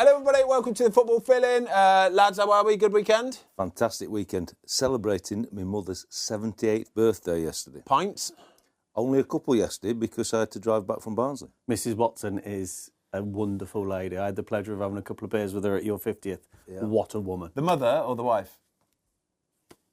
Hello everybody, welcome to the Football Fill-In. Lads, how are we? Good weekend? Fantastic weekend. Celebrating my mother's 78th birthday yesterday. Pints? Only a couple yesterday because I had to drive back from Barnsley. Mrs. Watson is a wonderful lady. I had the pleasure of having a couple of beers with her at your 50th. Yeah. What a woman. The mother or the wife?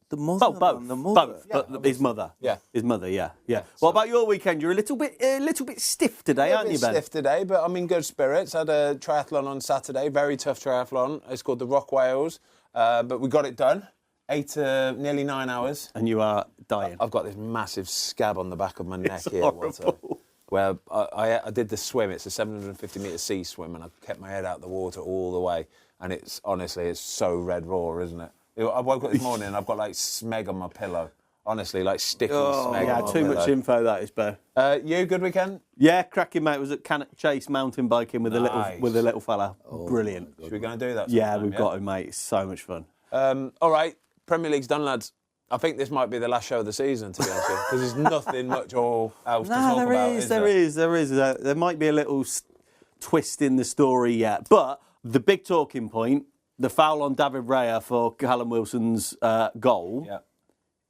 The mother. Oh, both. The mother. Both. Yeah, his mother. Yeah. His mother, yeah. What about your weekend? You're a little bit stiff today, aren't you, Ben? Stiff today, but I'm in good spirits. Had a triathlon on Saturday, very tough triathlon. It's called the Rock Wales, but we got it done. Nearly 9 hours. And you are dying. I've got this massive scab on the back of my neck here, horrible. Watto, where I did the swim. It's a 750-metre sea swim, and I kept my head out of the water all the way. And it's so red raw, isn't it? I woke up this morning and I've got like smeg on my pillow. Honestly, like sticky smeg. Yeah, on my too pillow. much info, that is, Ben. You, good weekend? Yeah, cracking, mate. Was at Cannock Chase mountain biking with Nice. a little fella. Brilliant. Should we go and do that? Yeah, sometime, we've got him, mate. It's so much fun. All right, Premier League's done, lads. I think this might be the last show of the season, to be honest with you, because there's nothing much else to talk about. There is. There might be a little twist in the story yet. But the big talking point, the foul on David Raya for Callum Wilson's goal. Yeah.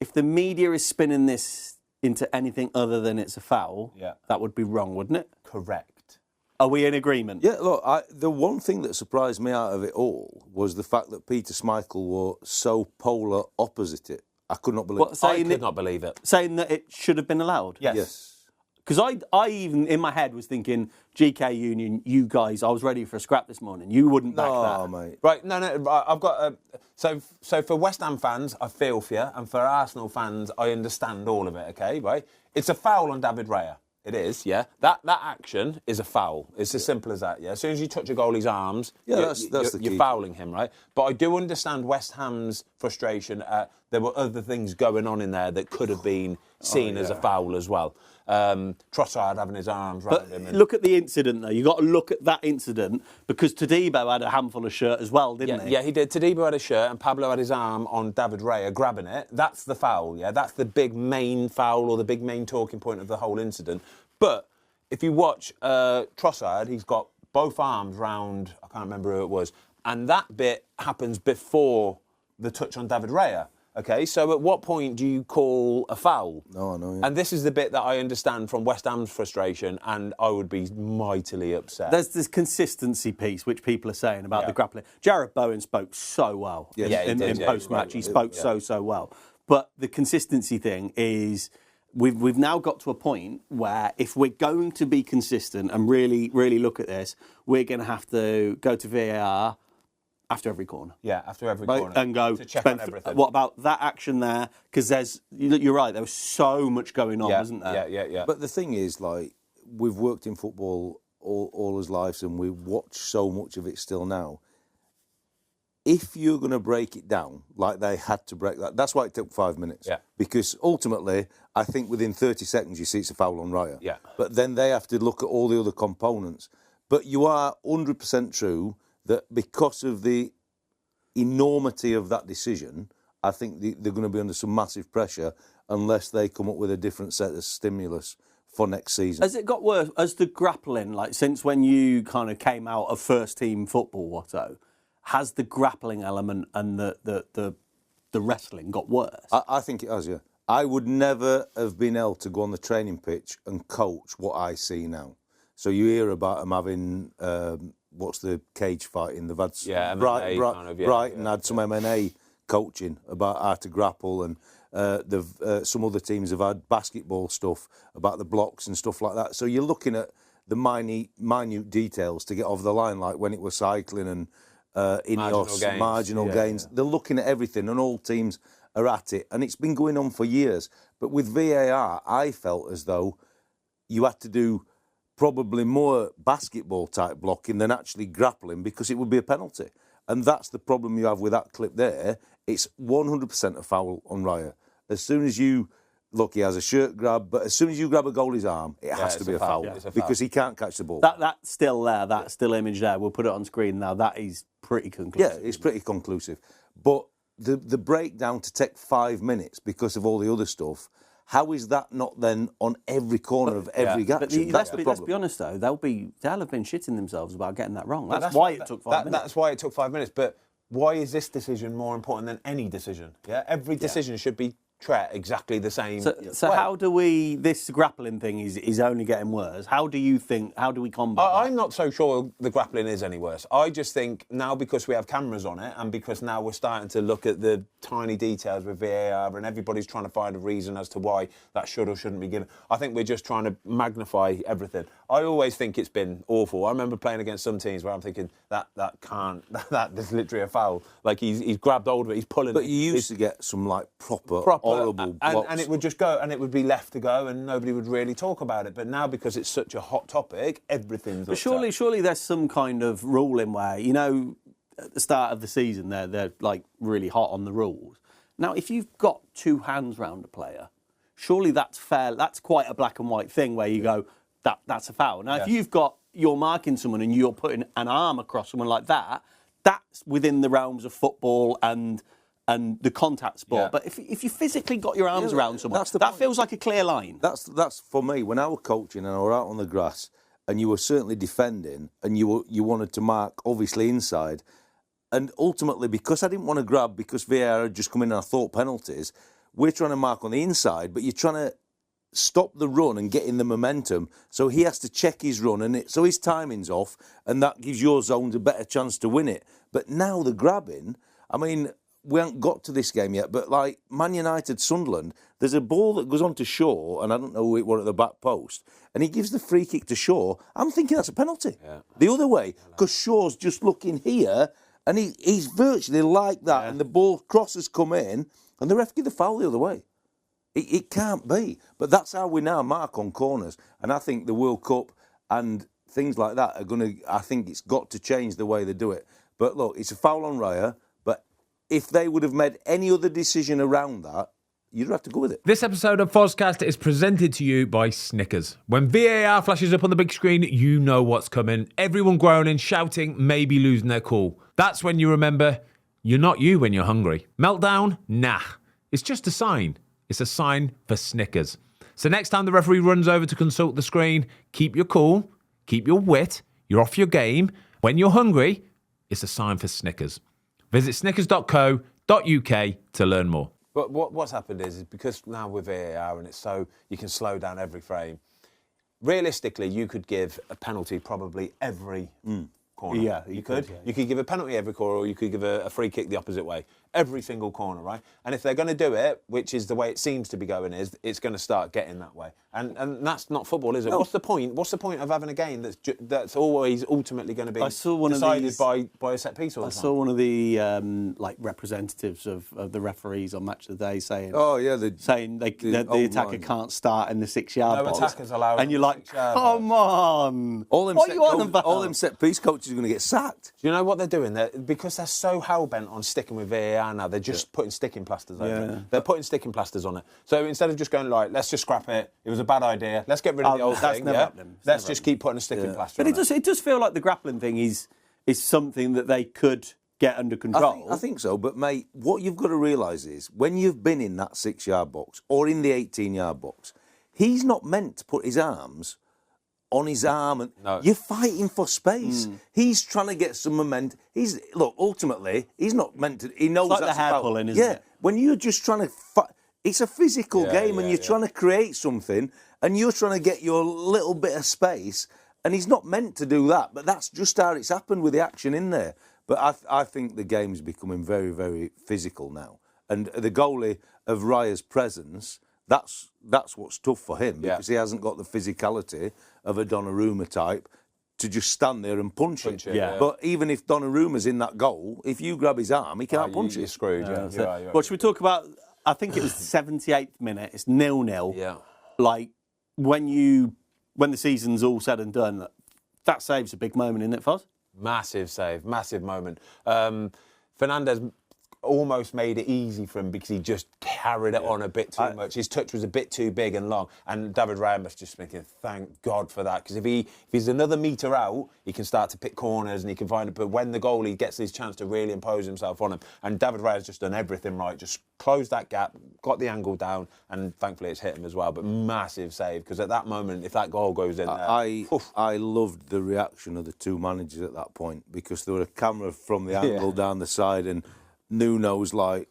If the media is spinning this into anything other than it's a foul, Yeah. that would be wrong, wouldn't it? Correct. Are we in agreement? Yeah, look, the one thing that surprised me out of it all was the fact that Peter Schmeichel were so polar opposite it. I could not believe it. I could not believe it. Saying that it should have been allowed? Yes. Because I even, in my head, was thinking, GK Union, you guys, I was ready for a scrap this morning. You wouldn't back that. Mate. Right, no, I've got... So for West Ham fans, I feel for you, and for Arsenal fans, I understand all of it, OK, right? It's a foul on David Raya. It is, yeah. That action is a foul. It's as simple as that, yeah. As soon as you touch a goalie's arms, that's the key. you're fouling him, right? But I do understand West Ham's frustration. There were other things going on in there that could have been seen as a foul as well. Trossard having his arms around him. Look at the incident, though. You've got to look at that incident because Todibo had a handful of shirt as well, didn't he? Yeah, he did. Todibo had a shirt and Pablo had his arm on David Raya grabbing it. That's the foul, yeah? That's the big main foul or the big main talking point of the whole incident. But if you watch Trossard, he's got both arms round, I can't remember who it was, and that bit happens before the touch on David Raya. OK, so at what point do you call a foul? No, I know. Yeah. And this is the bit that I understand from West Ham's frustration, and I would be mightily upset. There's this consistency piece which people are saying about the grappling. Jared Bowen spoke so well in post-match. He spoke so well. But the consistency thing is we've now got to a point where if we're going to be consistent and really, really look at this, we're going to have to go to VAR after every corner. Yeah, after every corner. And go, to check on everything. What about that action there? Because you're right, there was so much going on, wasn't there? Yeah. But the thing is, like, we've worked in football all his lives and we watch so much of it still now. If you're going to break it down, like they had to break that, that's why it took 5 minutes. Yeah. Because ultimately, I think within 30 seconds you see it's a foul on Raya. Yeah. But then they have to look at all the other components. But you are 100% true that because of the enormity of that decision, I think they're going to be under some massive pressure unless they come up with a different set of stimulus for next season. Has it got worse? Has the grappling, like since when you kind of came out of first team football, Watto, has the grappling element and the wrestling got worse? I think it has, yeah. I would never have been able to go on the training pitch and coach what I see now. So you hear about them having... what's the cage fighting? They've had Brighton had some M&A coaching about how to grapple, and some other teams have had basketball stuff about the blocks and stuff like that. So you're looking at the minute details to get over the line, like when it was cycling and Ineos, marginal gains. They're looking at everything, and all teams are at it, and it's been going on for years. But with VAR, I felt as though you had to do probably more basketball-type blocking than actually grappling because it would be a penalty. And that's the problem you have with that clip there. It's 100% a foul on Raya. As soon as you... Look, he has a shirt grab, but as soon as you grab a goalie's arm, it has to be a foul because he can't catch the ball. That's still there. That's still image there. We'll put it on screen now. That is pretty conclusive. Yeah, it's pretty conclusive. But the breakdown to take 5 minutes because of all the other stuff How is that not then on every corner of every action? That's the problem. Let's be honest, though. They'll have been shitting themselves about getting that wrong. That's why it took 5 minutes. That's why it took 5 minutes. But why is this decision more important than any decision? Yeah, every decision should be treated exactly the same. So how do we? This grappling thing is only getting worse. How do you think? How do we combat that? I'm not so sure the grappling is any worse. I just think now, because we have cameras on it, and because now we're starting to look at the tiny details with VAR, and everybody's trying to find a reason as to why that should or shouldn't be given. I think we're just trying to magnify everything. I always think it's been awful. I remember playing against some teams where I'm thinking that is literally a foul. Like he's grabbed hold of it, he's pulling. But you used to get some like proper horrible blocks. And it would just go, and it would be left to go, and nobody would really talk about it. But now, because it's such a hot topic, everything's. But surely there's some kind of ruling where, you know, at the start of the season they're like really hot on the rules. Now, if you've got two hands round a player, surely that's fair. That's quite a black and white thing where you go, that's a foul. Now, if you're marking someone and you're putting an arm across someone like that, that's within the realms of football and the contact sport. But if you physically got your arms around someone, that feels like a clear line. That's for me. When I was coaching and I were out on the grass and you were certainly defending and you wanted to mark, obviously, inside. And ultimately, because I didn't want to grab, because VAR had just come in and I thought penalties, we're trying to mark on the inside, but you're trying to stop the run and get in the momentum. So he has to check his run, and so his timing's off, and that gives your zones a better chance to win it. But now the grabbing, I mean, we haven't got to this game yet, but like Man United, Sunderland, there's a ball that goes on to Shaw, and I don't know who it was at the back post, and he gives the free kick to Shaw. I'm thinking that's a penalty. The other way, because Shaw's just looking here, and he's virtually like that, and the ball crosses come in, and the ref give the foul the other way. It can't be. But that's how we now mark on corners. And I think the World Cup and things like that are going to, I think it's got to change the way they do it. But look, it's a foul on Raya, but if they would have made any other decision around that, you'd have to go with it. This episode of Fozcast is presented to you by Snickers. When VAR flashes up on the big screen, you know what's coming. Everyone groaning, shouting, maybe losing their cool. That's when you remember you're not you when you're hungry. Meltdown? Nah. It's just a sign. It's a sign for Snickers. So next time the referee runs over to consult the screen, keep your cool, keep your wit, you're off your game. When you're hungry, it's a sign for Snickers. Visit snickers.co.uk to learn more. But what's happened is because now with VAR and it's so you can slow down every frame, realistically you could give a penalty probably every corner. Yeah, you could. Yeah. You could give a penalty every corner, or you could give a free kick the opposite way. Every single corner, right? And if they're going to do it, which is the way it seems to be going, is it's going to start getting that way. And that's not football, is it? No. What's the point? What's the point of having a game that's always ultimately going to be decided by a set piece all the time? I saw one of the representatives of the referees on Match of the Day saying, the attacker can't start in the 6-yard box. No attackers allowed. And you're like, come on! All them set piece coaches are going to get sacked. Do you know what they're doing? Because they're so hell-bent on sticking with VAR now, they're just putting sticking plasters over it. They're putting sticking plasters on it. So instead of just going, like, let's just scrap it, it was a bad idea, let's get rid of the old thing, let's just keep putting a sticking plaster on it. But it does feel like the grappling thing is something that they could get under control. I think so, but mate, what you've got to realise is, when you've been in that 6-yard box, or in the 18-yard box, he's not meant to put his arms on his arm, and you're fighting for space. He's trying to get some momentum. Ultimately, he's not meant to. He knows it's like that's the hair pulling, isn't it? When you're just trying to fight, it's a physical game, and you're trying to create something, and you're trying to get your little bit of space, and he's not meant to do that. But that's just how it's happened with the action in there. But I think the game's becoming very, very physical now, and the goalie of Raya's presence. That's what's tough for him, because he hasn't got the physicality of a Donnarumma type to just stand there and punch it. Yeah. But even if Donnarumma's in that goal, if you grab his arm, he can't punch it. You're screwed. You're right. What should we talk about? I think it was the 78th minute. It's 0-0. Yeah. Like when the season's all said and done, that save's a big moment, isn't it, Foz? Massive save, massive moment. Fernandez almost made it easy for him because he just carried it on a bit too much. His touch was a bit too big and long. And David Raya must just thinking, thank God for that. Because if he's another metre out, he can start to pick corners and he can find it. But when the goalie gets his chance to really impose himself on him, and David Raya's just done everything right, just closed that gap, got the angle down, and thankfully it's hit him as well. But massive save, because at that moment, if that goal goes in there... I loved the reaction of the two managers at that point, because there was a camera from the angle down the side, and Nuno's like,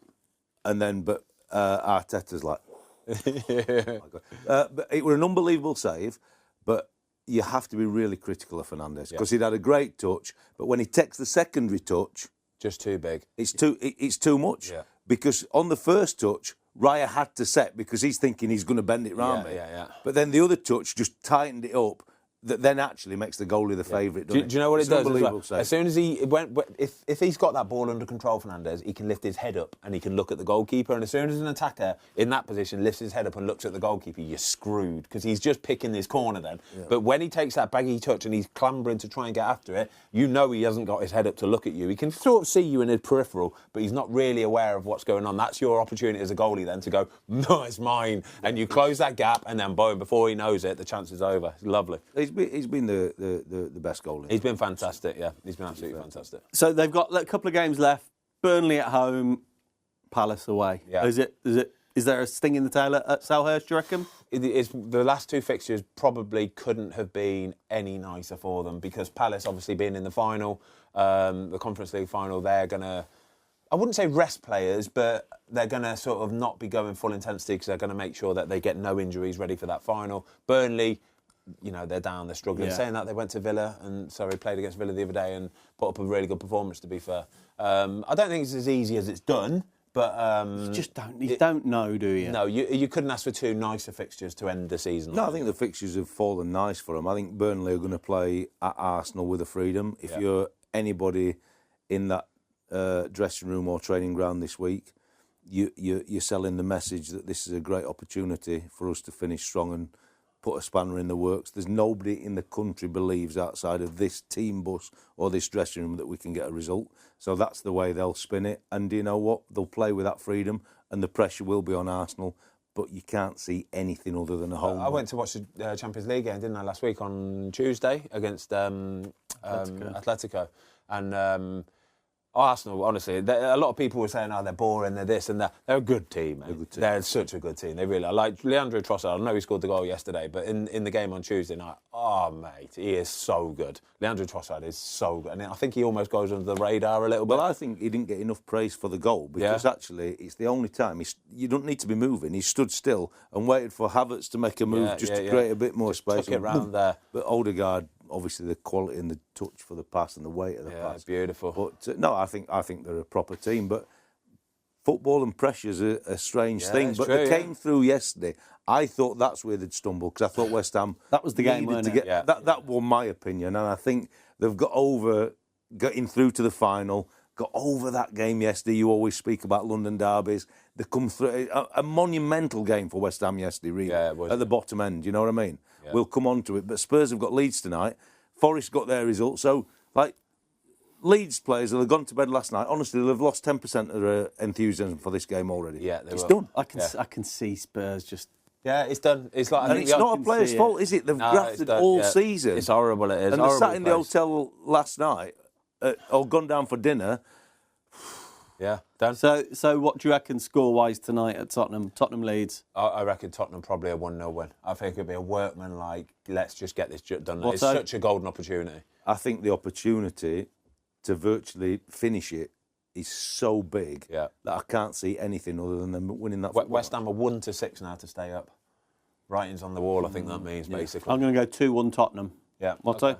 and then but Arteta's like, but it was an unbelievable save. But you have to be really critical of Fernandes, because he'd had a great touch, but when he takes the secondary touch, just too big. It's too much. Yeah. Because on the first touch, Raya had to set because he's thinking he's going to bend it round me. But then the other touch just tightened it up. That then actually makes the goalie the favourite. Do you know what it does? As soon as if he's got that ball under control, Fernandes, he can lift his head up and he can look at the goalkeeper. And as soon as an attacker in that position lifts his head up and looks at the goalkeeper, you're screwed, because he's just picking his corner then. Yeah. But when he takes that baggy touch and he's clambering to try and get after it, you know he hasn't got his head up to look at you. He can sort of see you in his peripheral, but he's not really aware of what's going on. That's your opportunity as a goalie then to go, no, it's mine. And you close that gap, and then boom, before he knows it, the chance is over. It's lovely. He's been the best goalie. He's been fantastic, yeah. He's been absolutely fantastic. So they've got a couple of games left. Burnley at home, Palace away. Yeah. Is there a sting in the tail at Selhurst, do you reckon? The last two fixtures probably couldn't have been any nicer for them, because Palace obviously being in the final, the Conference League final, they're going to, I wouldn't say rest players, but they're going to sort of not be going full intensity, because they're going to make sure that they get no injuries ready for that final. Burnley, you know, they're down, they're struggling. Yeah. Saying that, they went to Villa and played against Villa the other day and put up a really good performance, to be fair. I don't think it's as easy as it's done, but... you don't know, do you? No, you couldn't ask for two nicer fixtures to end the season. No, I think the fixtures have fallen nice for them. I think Burnley are going to play at Arsenal with a freedom. If you're anybody in that dressing room or training ground this week, you're selling the message that this is a great opportunity for us to finish strong and put a spanner in the works. There's nobody in the country believes, outside of this team bus or this dressing room, that we can get a result. So that's the way they'll spin it. And you know what? They'll play with that freedom, and the pressure will be on Arsenal. But you can't see anything other than a home. I went to watch the Champions League game, didn't I, last week on Tuesday against Atletico. And Arsenal, honestly, a lot of people were saying, they're boring, they're this and that. They're a good team, man. They're such a good team. They really are. Like Leandro Trossard, I know he scored the goal yesterday, but in the game on Tuesday night, mate, he is so good. Leandro Trossard is so good. And I think he almost goes under the radar a little bit. Well, I think he didn't get enough praise for the goal, because actually it's the only time. You don't need to be moving. He stood still and waited for Havertz to make a move to create a bit more space. Took it round there. But Odegaard, obviously the quality and the touch for the pass and the weight of the pass. Beautiful. But no, I think they're a proper team. But football and pressure's a strange thing. But they came through yesterday. I thought that's where they'd stumble, because I thought West Ham... That was the game, wasn't it? That was my opinion. And I think they've got over getting through to the final, got over that game yesterday. You always speak about London derbies. They come through... A monumental game for West Ham yesterday, really, at the bottom end. You know what I mean? Yeah. We'll come on to it. But Spurs have got Leeds tonight. Forest got their result. So, Leeds players that have gone to bed last night, honestly, they've lost 10% of their enthusiasm for this game already. Yeah, it's done. I can see Spurs just... Yeah, it's done. It's like, and it's not a player's fault, is it? They've grafted all season. It's horrible, it is. And they sat in the hotel last night, or gone down for dinner. Yeah, done. So what do you reckon score-wise tonight at Tottenham Leeds? I reckon Tottenham probably a 1-0 win. I think it'd be a workman-like, let's just get this done. Watto? It's such a golden opportunity. I think the opportunity to virtually finish it is so big that I can't see anything other than them winning that. West Ham are 1-6 now to stay up. Writing's on the wall, I think that means, basically. I'm going to go 2-1 Tottenham. Yeah. Watto? Okay.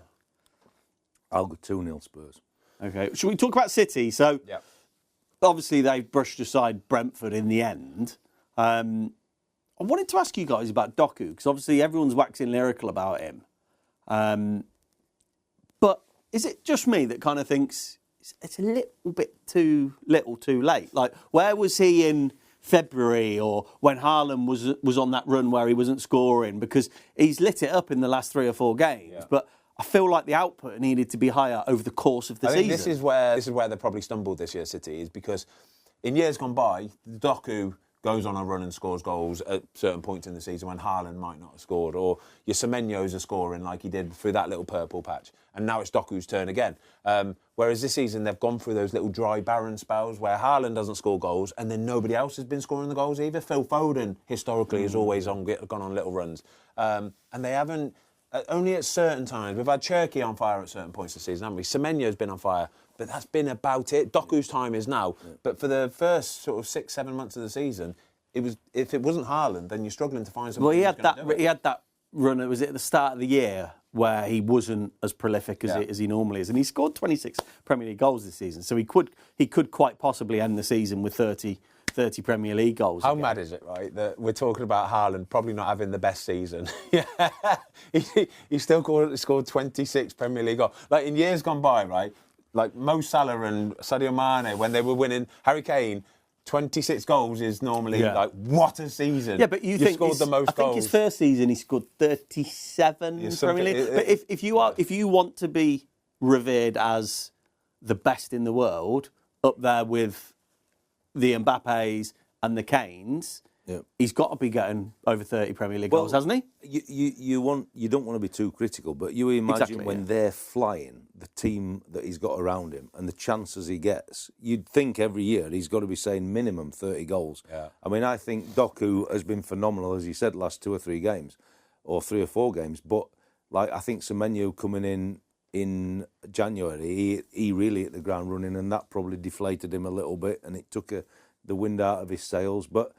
I'll go 2-0 Spurs. Okay. Should we talk about City? So, obviously, they brushed aside Brentford in the end. I wanted to ask you guys about Doku, because obviously everyone's waxing lyrical about him. But is it just me that kind of thinks it's a little bit too little too late? Like, where was he in February, or when Haaland was on that run where he wasn't scoring? Because he's lit it up in the last 3 or 4 games, but I feel like the output needed to be higher over the course of the season. This is where they probably stumbled this year, City, is because in years gone by, Doku goes on a run and scores goals at certain points in the season when Haaland might not have scored, or your Semenyo's are scoring like he did through that little purple patch, and now it's Doku's turn again. Whereas this season they've gone through those little dry, barren spells where Haaland doesn't score goals, and then nobody else has been scoring the goals either. Phil Foden historically has always gone on little runs, and they haven't. Only at certain times. We've had Cherky on fire at certain points of the season, haven't we? Semenyo's been on fire, but that's been about it. Doku's time is now. Yeah. But for the first sort of 6-7 months of the season, if it wasn't Haaland, then you're struggling to find someone. Well, he had that run. Was it at the start of the year where he wasn't as prolific as he normally is, and he scored 26 Premier League goals this season. So he could quite possibly end the season with 30 Premier League goals. How mad is it, right, that we're talking about Haaland probably not having the best season? He still scored 26 Premier League goals. Like in years gone by, right, like Mo Salah and Sadio Mane, when they were winning, Harry Kane, 26 goals is normally like, what a season. Yeah, but you think scored the most goals. I think his first season he scored 37 Premier League. But if you want to be revered as the best in the world, up there with the Mbappes and the Kanes, he's got to be getting over 30 Premier League goals, hasn't he? You don't want to be too critical, but you imagine when they're flying, the team that he's got around him and the chances he gets, you'd think every year he's got to be saying minimum 30 goals. Yeah. I mean, I think Doku has been phenomenal, as you said, last 2 or 3 games, or 3 or 4 games, but like I think Semenyo coming in January, he really hit the ground running, and that probably deflated him a little bit, and it took the wind out of his sails. But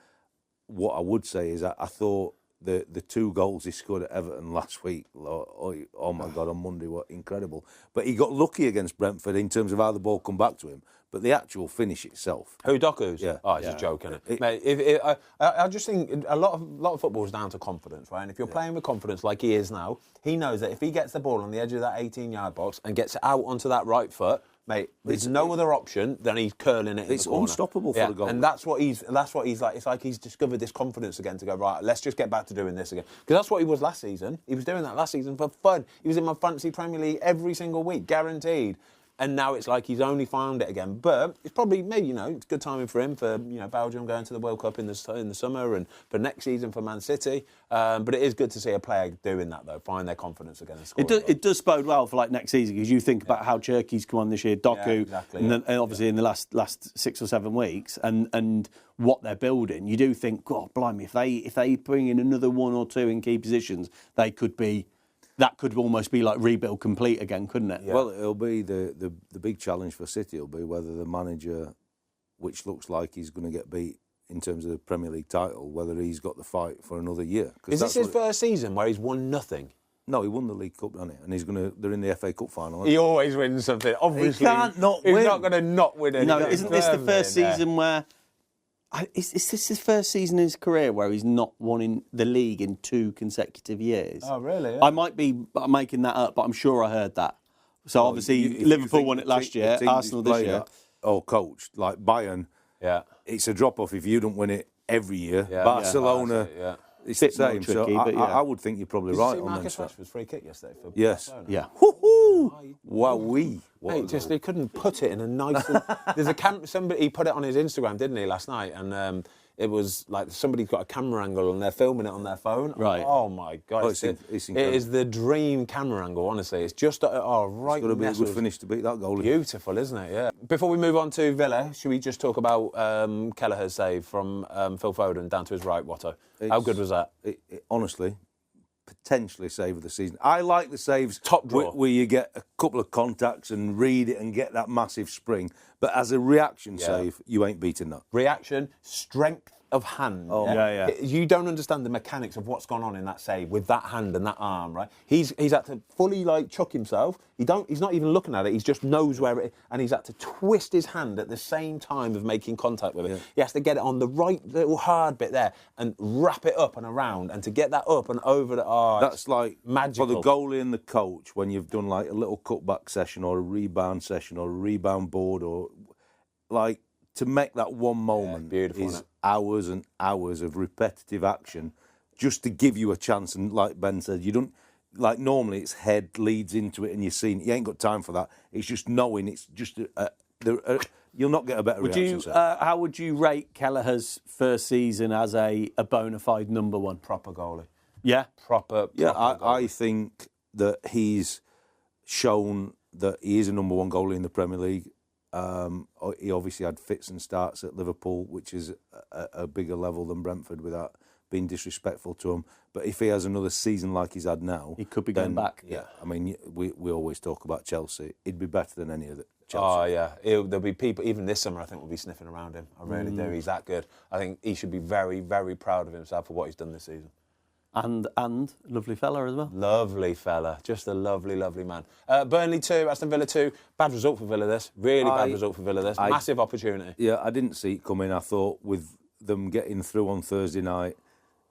what I would say is that I thought the 2 goals he scored at Everton last week, oh my God, on Monday, what incredible. But he got lucky against Brentford in terms of how the ball come back to him. But the actual finish itself. Who, Doku's? Yeah. Oh, it's a joke, isn't it? Mate, I just think a lot of football is down to confidence, right? And if you're playing with confidence like he is now, he knows that if he gets the ball on the edge of that 18-yard box and gets it out onto that right foot, mate, there's no other option than he's curling it in the corner. It's unstoppable for the goal. And that's what he's like. It's like he's discovered this confidence again to go, right, let's just get back to doing this again. Because that's what he was last season. He was doing that last season for fun. He was in my fantasy Premier League every single week, guaranteed. And now it's like he's only found it again. But it's probably, maybe, it's good timing for him, for Belgium going to the World Cup in the summer, and for next season for Man City. But it is good to see a player doing that, though, find their confidence again and score. It does bode well for like next season, because you think about how Cherky's come on this year, Doku, and obviously in the last 6 or 7 weeks, and what they're building. You do think, God, blimey, if they bring in another 1 or 2 in key positions, they could be. That could almost be like rebuild complete again, couldn't it? Yeah. Well, it'll be the big challenge for City will be whether the manager, which looks like he's going to get beat in terms of the Premier League title, whether he's got the fight for another year. Is this his first season where he's won nothing? No, he won the League Cup, hasn't he? And they're in the FA Cup final. He always wins something. Obviously, he can't not win. He's not going to not win anything. No, isn't this the first season where... Is this his first season in his career where he's not won in the league in 2 consecutive years? Oh, really? Yeah. I might be making that up, but I'm sure I heard that. So obviously, Liverpool won it last year, Arsenal this year. Or coached, like Bayern, it's a drop-off if you don't win it every year. Yeah. Barcelona, it's the same. Tricky, so I would think you're probably right on that. Marcus Rashford's free kick yesterday for Barcelona? Yeah. Woohoo! Wowee. Mate, they couldn't put it in a nice... There's somebody, he put it on his Instagram, didn't he, last night? And it was like somebody's got a camera angle and they're filming it on their phone. Right. Oh, my God. It's incredible. It is the dream camera angle, honestly. It's just, right. It's got to be a good finish to beat that goal. Beautiful, isn't it? Yeah. Before we move on to Villa, should we just talk about Kelleher's save from Phil Foden down to his right, Watto? How good was that? Honestly, potentially save of the season. I like the saves top draw where you get a couple of contacts and read it and get that massive spring. But as a reaction save, you ain't beating that. Reaction, strength of hand. Oh, yeah. You don't understand the mechanics of what's gone on in that save with that hand and that arm, right? He's had to fully chuck himself. He's not even looking at it. He just knows where it is, and he's had to twist his hand at the same time of making contact with it. Yeah. He has to get it on the right little hard bit there and wrap it up and around, and to get that up and over the that's like magical. For the goalie and the coach when you've done like a little cutback session or a rebound session or a rebound board or like. To make that one moment is hours and hours of repetitive action just to give you a chance. And like Ben said, you don't, like normally it's head leads into it and you're seeing it. You ain't got time for that. It's just knowing it's just you'll not get a better reaction. How would you rate Kelleher's first season as a bona fide number one? Proper goalie. Yeah? Proper goalie. I think that he's shown that he is a number one goalie in the Premier League. He obviously had fits and starts at Liverpool, which is a bigger level than Brentford, without being disrespectful to him. But if he has another season like he's had now, he could be going back. Yeah, I mean, we always talk about Chelsea. He'd be better than any of the Chelsea. Oh yeah, there'll be people even this summer. I think will be sniffing around him. I really do. He's that good. I think he should be very, very proud of himself for what he's done this season. And lovely fella as well. Lovely fella, just a lovely, lovely man. Burnley 2, Aston Villa 2. Bad result for Villa. This bad result for Villa. This massive opportunity. Yeah, I didn't see it coming. I thought with them getting through on Thursday night,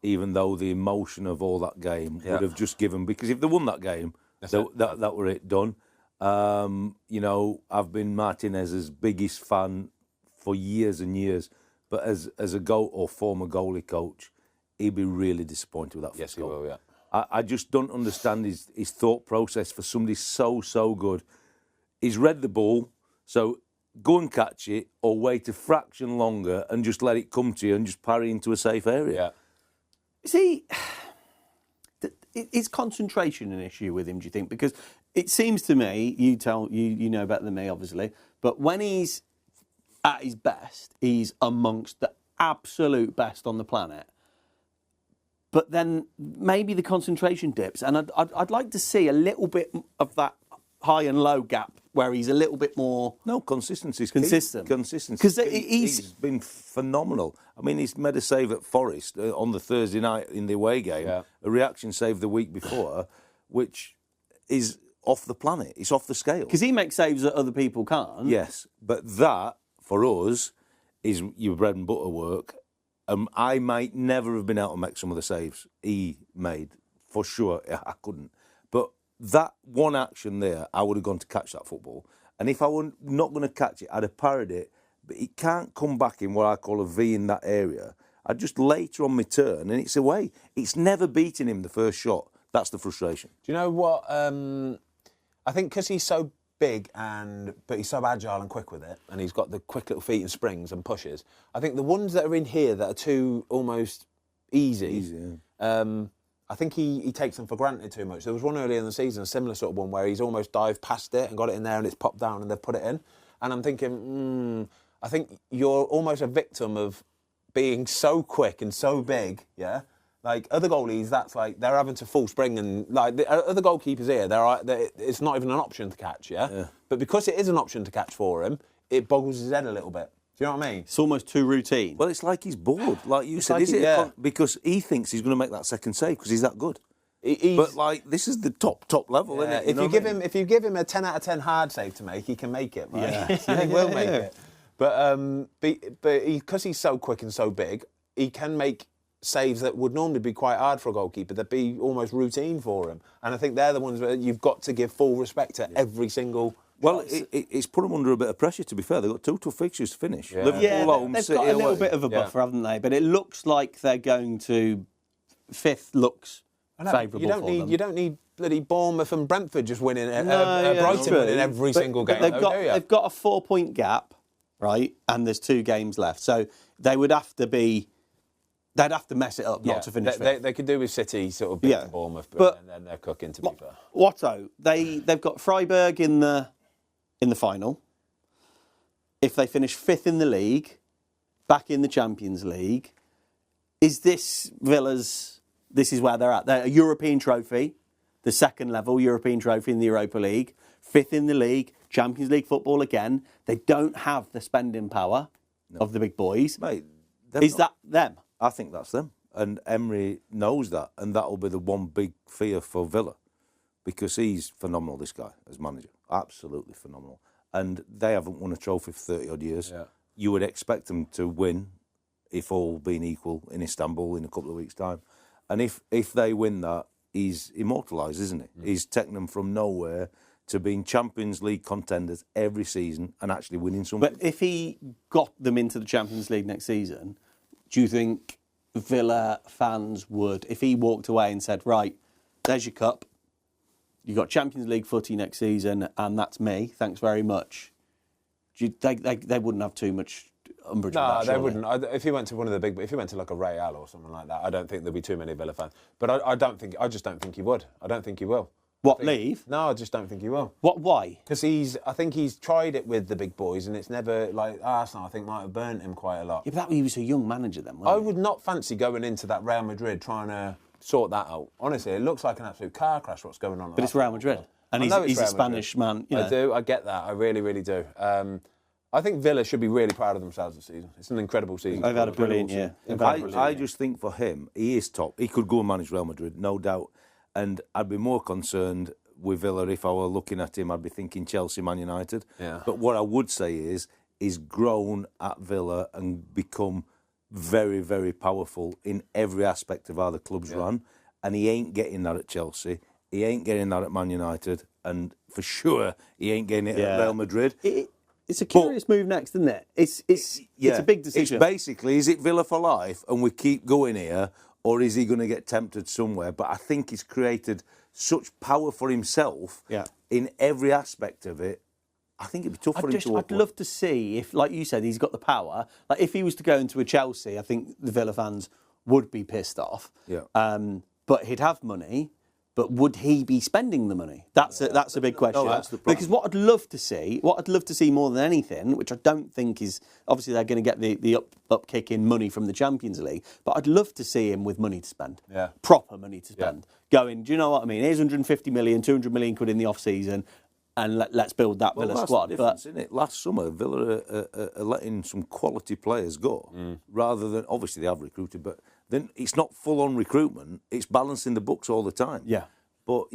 even though the emotion of all that game would have just given, because if they won that game, that were it done. You know, I've been Martinez's biggest fan for years and years, but as a former goalie coach, he'd be really disappointed with that. Yes, he will, yeah. I just don't understand his thought process for somebody so good. He's read the ball, so go and catch it or wait a fraction longer and just let it come to you and just parry into a safe area. Yeah. See, is concentration an issue with him, do you think? Because it seems to me, you know better than me, obviously, but when he's at his best, he's amongst the absolute best on the planet. But then maybe the concentration dips, and I'd like to see a little bit of that high and low gap where he's a little bit more... No, consistency's consistent. Key. Consistency. Because he's been phenomenal. I mean, he's made a save at Forest on the Thursday night in the away game, a reaction save the week before, which is off the planet. It's off the scale. Because he makes saves that other people can't. Yes, but that, for us, is your bread and butter work. I might never have been able to make some of the saves he made, for sure. I couldn't. But that one action there, I would have gone to catch that football. And if I were not going to catch it, I'd have parried it. But it can't come back in what I call a V in that area. I just later on my turn, and it's away. It's never beating him the first shot. That's the frustration. Do you know what? I think because he's so big but he's so agile and quick with it, and he's got the quick little feet and springs and pushes. I think the ones that are in here that are too almost easy. I think he takes them for granted too much. There was one earlier in the season, a similar sort of one, where he's almost dived past it and got it in there and it's popped down and they've put it in. And I'm thinking, I think you're almost a victim of being so quick and so big, yeah? Like, other goalies, that's like, they're having to full spring, and like, the other goalkeepers here, it's not even an option to catch, yeah? But because it is an option to catch for him, it boggles his head a little bit. Do you know what I mean? It's almost too routine. Well, it's like he's bored, like you said, is it? Because he thinks he's going to make that second save because he's that good. But like, this is the top level, isn't it? If you give him a 10 out of 10 hard save to make, he can make it, right? Yeah. He will make it. But because he's so quick and so big, he can make saves that would normally be quite hard for a goalkeeper, that'd be almost routine for him. And I think they're the ones where you've got to give full respect to every single... Well, it's put them under a bit of pressure, to be fair. They've got two tough fixtures to finish. They've got a little bit of a buffer, haven't they? But it looks like they're going to... Fifth looks favourable for them. You don't need bloody Bournemouth and Brentford just winning, Brighton winning every single game. They've got a 4-point gap, right? And there's 2 games left. So they would have to be... They'd have to mess it up not to finish fifth. They could do with City sort of beating Bournemouth, and then they're cooking, to be fair. Watto, they've got Freiburg in the final. If they finish 5th in the league, back in the Champions League, is this Villa's... This is where they're at. They're a European trophy, the second level European trophy in the Europa League, 5th in the league, Champions League football again. They don't have the spending power of the big boys. Mate, is that them? I think that's them. And Emery knows that. And that'll be the one big fear for Villa. Because he's phenomenal, this guy, as manager. Absolutely phenomenal. And they haven't won a trophy for 30-odd years. Yeah. You would expect them to win, if all being equal, in Istanbul in a couple of weeks' time. And if they win that, he's immortalised, isn't he? He's taken them from nowhere to being Champions League contenders every season and actually winning something. But if he got them into the Champions League next season... Do you think Villa fans would, if he walked away and said, right, there's your cup, you've got Champions League footy next season, and that's me, thanks very much. They wouldn't have too much umbrage with that, they surely. wouldn't. If he went to one of the big, if he went to like a Real or something like that, I don't think there'd be too many Villa fans. But I just don't think he would. I don't think he will. What, leave? No, I just don't think he will. What? Why? Because I think he's tried it with the big boys, and it's never like Arsenal. I think might have burnt him quite a lot. Yeah, but he was a young manager then. I would not fancy going into that Real Madrid trying to sort that out. Honestly, it looks like an absolute car crash. What's going on? But it's Real Madrid, and he's a Spanish man. You know. I do. I get that. I really, really do. I think Villa should be really proud of themselves this season. It's an incredible season. They've had a brilliant year. I just think for him, he is top. He could go and manage Real Madrid, no doubt. And I'd be more concerned with Villa if I were looking at him. I'd be thinking Chelsea, Man United. Yeah. But what I would say is he's grown at Villa and become very, very powerful in every aspect of how the club's run. And he ain't getting that at Chelsea. He ain't getting that at Man United. And for sure, he ain't getting it at Real Madrid. It's a curious move next, isn't it? It's a big decision. It's basically, is it Villa for life and we keep going here, or is he going to get tempted somewhere? But I think he's created such power for himself in every aspect of it. I think it'd be tough for him to I'd love to see if, like you said, he's got the power. Like if he was to go into a Chelsea, I think the Villa fans would be pissed off. Yeah. But he'd have money. But would he be spending the money? That's a big question. No, that's the problem. Because what I'd love to see more than anything, which I don't think is obviously they're going to get the upkick in money from the Champions League, but I'd love to see him with money to spend, proper money to spend. Going, do you know what I mean? Here's 150 million, 200 million quid in the off season, and let's build that Villa squad. Isn't it? Last summer, Villa are letting some quality players go, rather than obviously they have recruited, but. Then it's not full-on recruitment. It's balancing the books all the time. Yeah. But,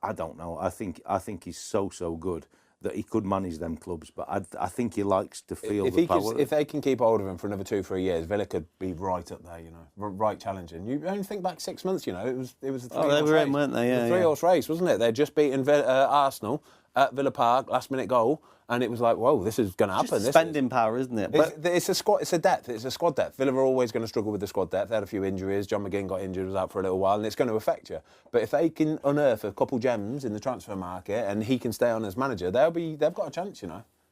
I don't know. I think he's so good that he could manage them clubs. But I think he likes to feel the power. If they can keep hold of him for another 2-3 years, Villa could be right up there, right challenging. You only think back 6 months, it was a 3-horse race. They were in, weren't they? Yeah, a 3-horse race, wasn't it? They'd just beaten Arsenal at Villa Park, last-minute goal. And it was like, whoa, this is going to happen. Just spending power, isn't it? But it's a squad. It's a depth. It's a squad depth. Villa are always going to struggle with the squad depth. They had a few injuries. John McGinn got injured, was out for a little while, and it's going to affect you. But if they can unearth a couple gems in the transfer market and he can stay on as manager, they've got a chance.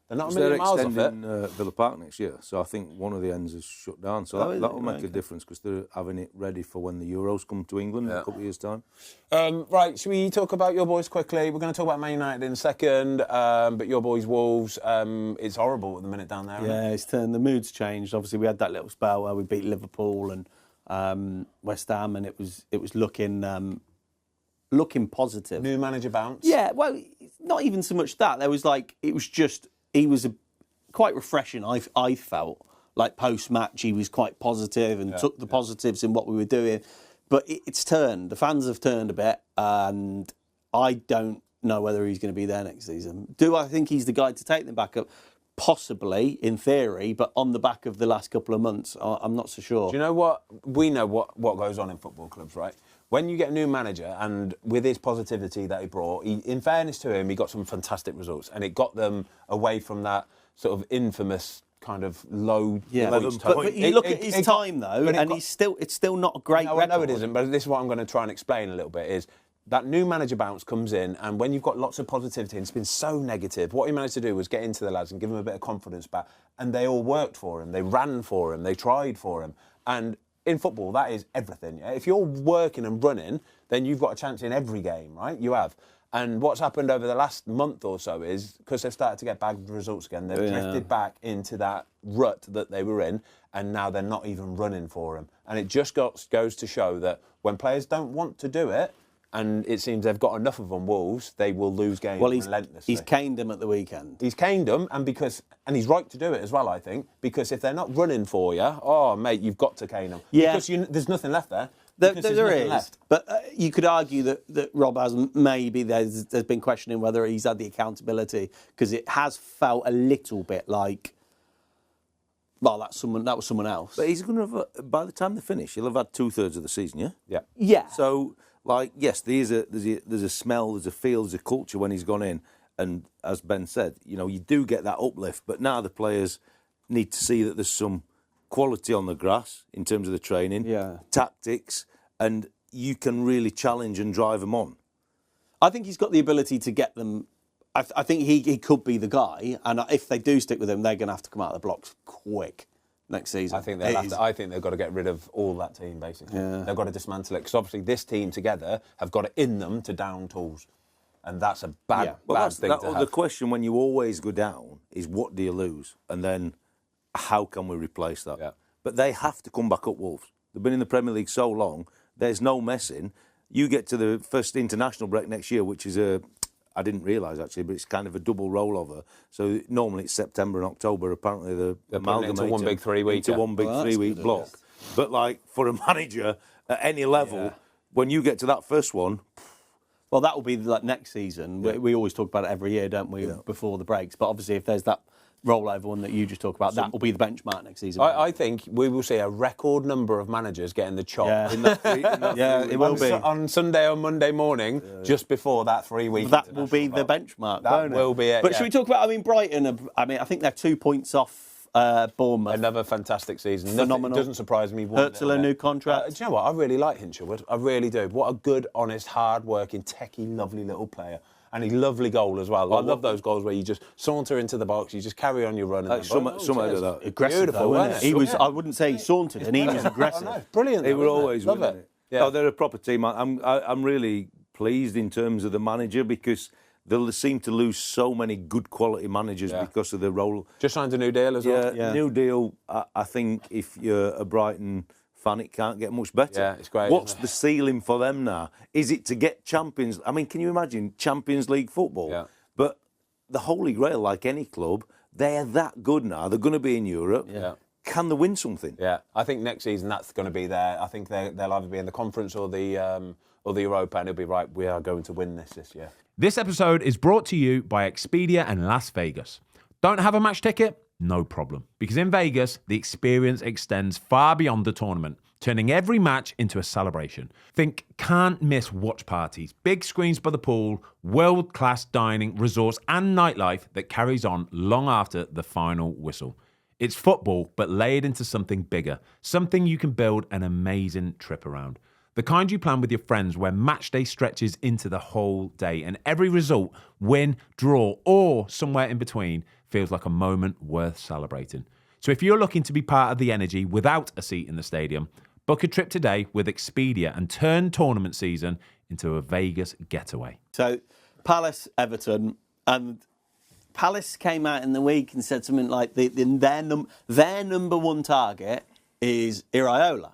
They're not a million miles off it. They're extending Villa Park next year, so I think one of the ends is shut down. So that'll make a difference because they're having it ready for when the Euros come to England in a couple of years' time. Right, should we talk about your boys quickly? We're going to talk about Man United in a second, but your boys Wolves, it's horrible at the minute down there. Yeah, it's turned. The mood's changed. Obviously, we had that little spell where we beat Liverpool and West Ham, and it was looking positive. New manager bounce. Yeah, well, not even so much that. There was he was quite refreshing. I felt like post match he was quite positive and took the positives in what we were doing. But it's turned. The fans have turned a bit, and I don't know whether he's going to be there next season. Do I think he's the guy to take them back up? Possibly, in theory, but on the back of the last couple of months, I'm not so sure. Do you know what? We know what goes on in football clubs, right? When you get a new manager, and with his positivity that he brought, in fairness to him, he got some fantastic results, and it got them away from that sort of infamous kind of low. Yeah, but you look at his time though, and it's still not a great record. No, it isn't. But this is what I'm going to try and explain a little bit is. That new manager bounce comes in, and when you've got lots of positivity and it's been so negative, what he managed to do was get into the lads and give them a bit of confidence back. And they all worked for him. They ran for him. They tried for him. And in football, that is everything. Yeah? If you're working and running, then you've got a chance in every game, right? You have. And what's happened over the last month or so is, because they've started to get bad results again, they've drifted back into that rut that they were in, and now they're not even running for him. And it just goes to show that when players don't want to do it, and it seems they've got enough of them, Wolves, they will lose games relentlessly. He's caned them at the weekend. He's caned them, and he's right to do it as well, I think, because if they're not running for you, oh, mate, you've got to cane them. Yeah. Because there's nothing left there. There is. Left. But you could argue that Rob hasn't. Maybe there's been questioning whether he's had the accountability, because it has felt a little bit like, well, that was someone else. But he's going to have, by the time they finish, he'll have had 2/3 of the season, yeah? Yeah. Yeah. So, yes, there's a smell, there's a feel, there's a culture when he's gone in. And as Ben said, you do get that uplift. But now the players need to see that there's some quality on the grass in terms of the training, tactics, and you can really challenge and drive them on. I think he's got the ability to get them I think he could be the guy, and if they do stick with him, they're going to have to come out of the blocks quick next season. I think they've got to get rid of all that team, basically. Yeah. They've got to dismantle it, because obviously this team together have got it in them to down tools. And that's a bad thing to have. The question when you always go down is, what do you lose? And then how can we replace that? Yeah. But they have to come back up, Wolves. They've been in the Premier League so long, there's no messing. You get to the first international break next year, which is I didn't realise actually, but it's kind of a double rollover. So normally it's September and October. Apparently they're amalgamating into one big 3 week. Into one big 3 week block. Yes. But like for a manager at any level, when you get to that first one. Well, that will be like next season. Yeah. We always talk about it every year, don't we, before the breaks. But obviously if there's that rollover one that you just talked about, that will be the benchmark next season. I think we will see a record number of managers getting the chop. Yeah, it will be. On Sunday or Monday morning, just before that 3 week. That will be the benchmark. That will be it. But should we talk about, Brighton, I think they're 2 points off Bournemouth. Another fantastic season. Phenomenal. Nothing doesn't surprise me. Hurtsel, a new contract. Do you know what? I really like Hinchelwood. I really do. What a good, honest, hard-working, techie, lovely little player. And a lovely goal as well. I love those goals where you just saunter into the box, you just carry on your run. And some of that. Aggressive, beautiful, wasn't it? He was. I wouldn't say he sauntered, and he was aggressive. Brilliant. They were always love it. Yeah. Oh, they're a proper team. I'm really pleased in terms of the manager, because they'll seem to lose so many good quality managers because of the role. Just signed a new deal as well. Yeah, new deal. I think if you're a Brighton fan, it can't get much better. Yeah, it's great. What's the ceiling for them now? Is it to get Champions? I mean, can you imagine Champions League football? Yeah. But the Holy Grail, like any club, they're that good now. They're going to be in Europe. Yeah. Can they win something? Yeah, I think next season that's going to be there. I think they'll either be in the Conference or the Europa, and it'll be right. We are going to win this year. This episode is brought to you by Expedia and Las Vegas. Don't have a match ticket? No problem. Because in Vegas, the experience extends far beyond the tournament, turning every match into a celebration. Think can't miss watch parties, big screens by the pool, world-class dining, resorts and nightlife that carries on long after the final whistle. It's football, but layered into something bigger, something you can build an amazing trip around. The kind you plan with your friends where match day stretches into the whole day and every result, win, draw, or somewhere in between, feels like a moment worth celebrating. So if you're looking to be part of the energy without a seat in the stadium, book a trip today with Expedia and turn tournament season into a Vegas getaway. So, Palace, Everton, and Palace came out in the week and said something like their number one target is Iraola.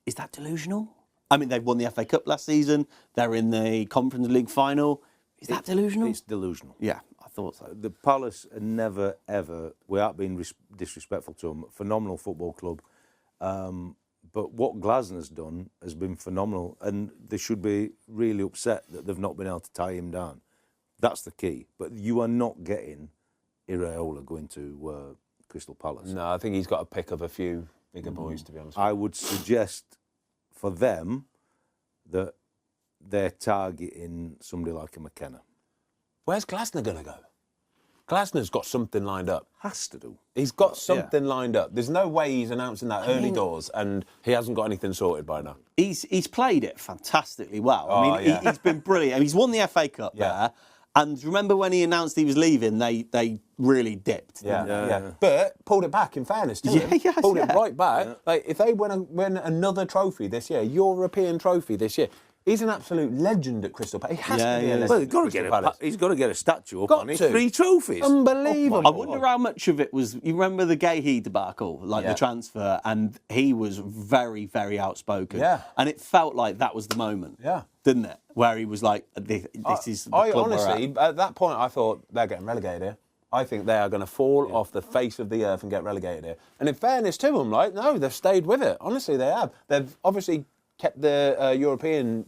Is that delusional? I mean, they've won the FA Cup last season. They're in the Conference League final. Is that delusional? It's delusional. Yeah, I thought so. The Palace are never, ever, without being disrespectful to them, phenomenal football club. But what Glasner's done has been phenomenal, and they should be really upset that they've not been able to tie him down. That's the key. But you are not getting Iraola going to Crystal Palace. No, I think he's got a pick of a few bigger boys, to be honest. I would suggest for them that they're targeting somebody like a McKenna. Where's Glasner going to go? Glasner's got something lined up. Has to do. He's got something lined up. There's no way he's announcing that early doors and he hasn't got anything sorted by now. He's played it fantastically well. He's been brilliant. He's won the FA Cup there. And remember when he announced he was leaving, they really dipped. Yeah. But pulled it back, in fairness to him. Yes, pulled it right back. Yeah. Like, if they win another trophy this year, European trophy this year, he's an absolute legend at Crystal Palace. He has to be a legend. Well, he's got to get a statue up on it. 3 trophies. Unbelievable. I wonder how much of it was... You remember the Gahey debacle, the transfer, and he was very, very outspoken. Yeah. And it felt like that was the moment. Yeah. Didn't it? Where he was like, this is the club honestly, at that point, I thought, they're getting relegated here. I think they are going to fall off the face of the earth and get relegated here. And in fairness to them, no, they've stayed with it. Honestly, they have. They've obviously kept the European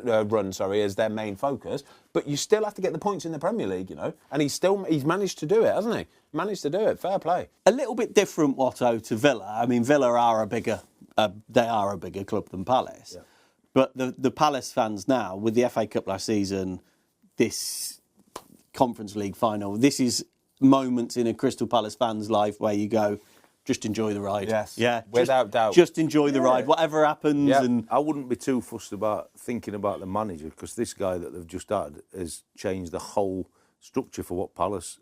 run as their main focus, but you still have to get the points in the Premier League, And he's managed to do it, hasn't he? Managed to do it. Fair play. A little bit different, Watto, to Villa. I mean, Villa are a bigger club than Palace. Yeah. But the Palace fans now, with the FA Cup last season, this Conference League final, this is moments in a Crystal Palace fan's life where you go, just enjoy the ride. Yes, yeah, without doubt. Just enjoy the ride, whatever happens. Yeah. And I wouldn't be too fussed about thinking about the manager, because this guy that they've just had has changed the whole structure for what Palace.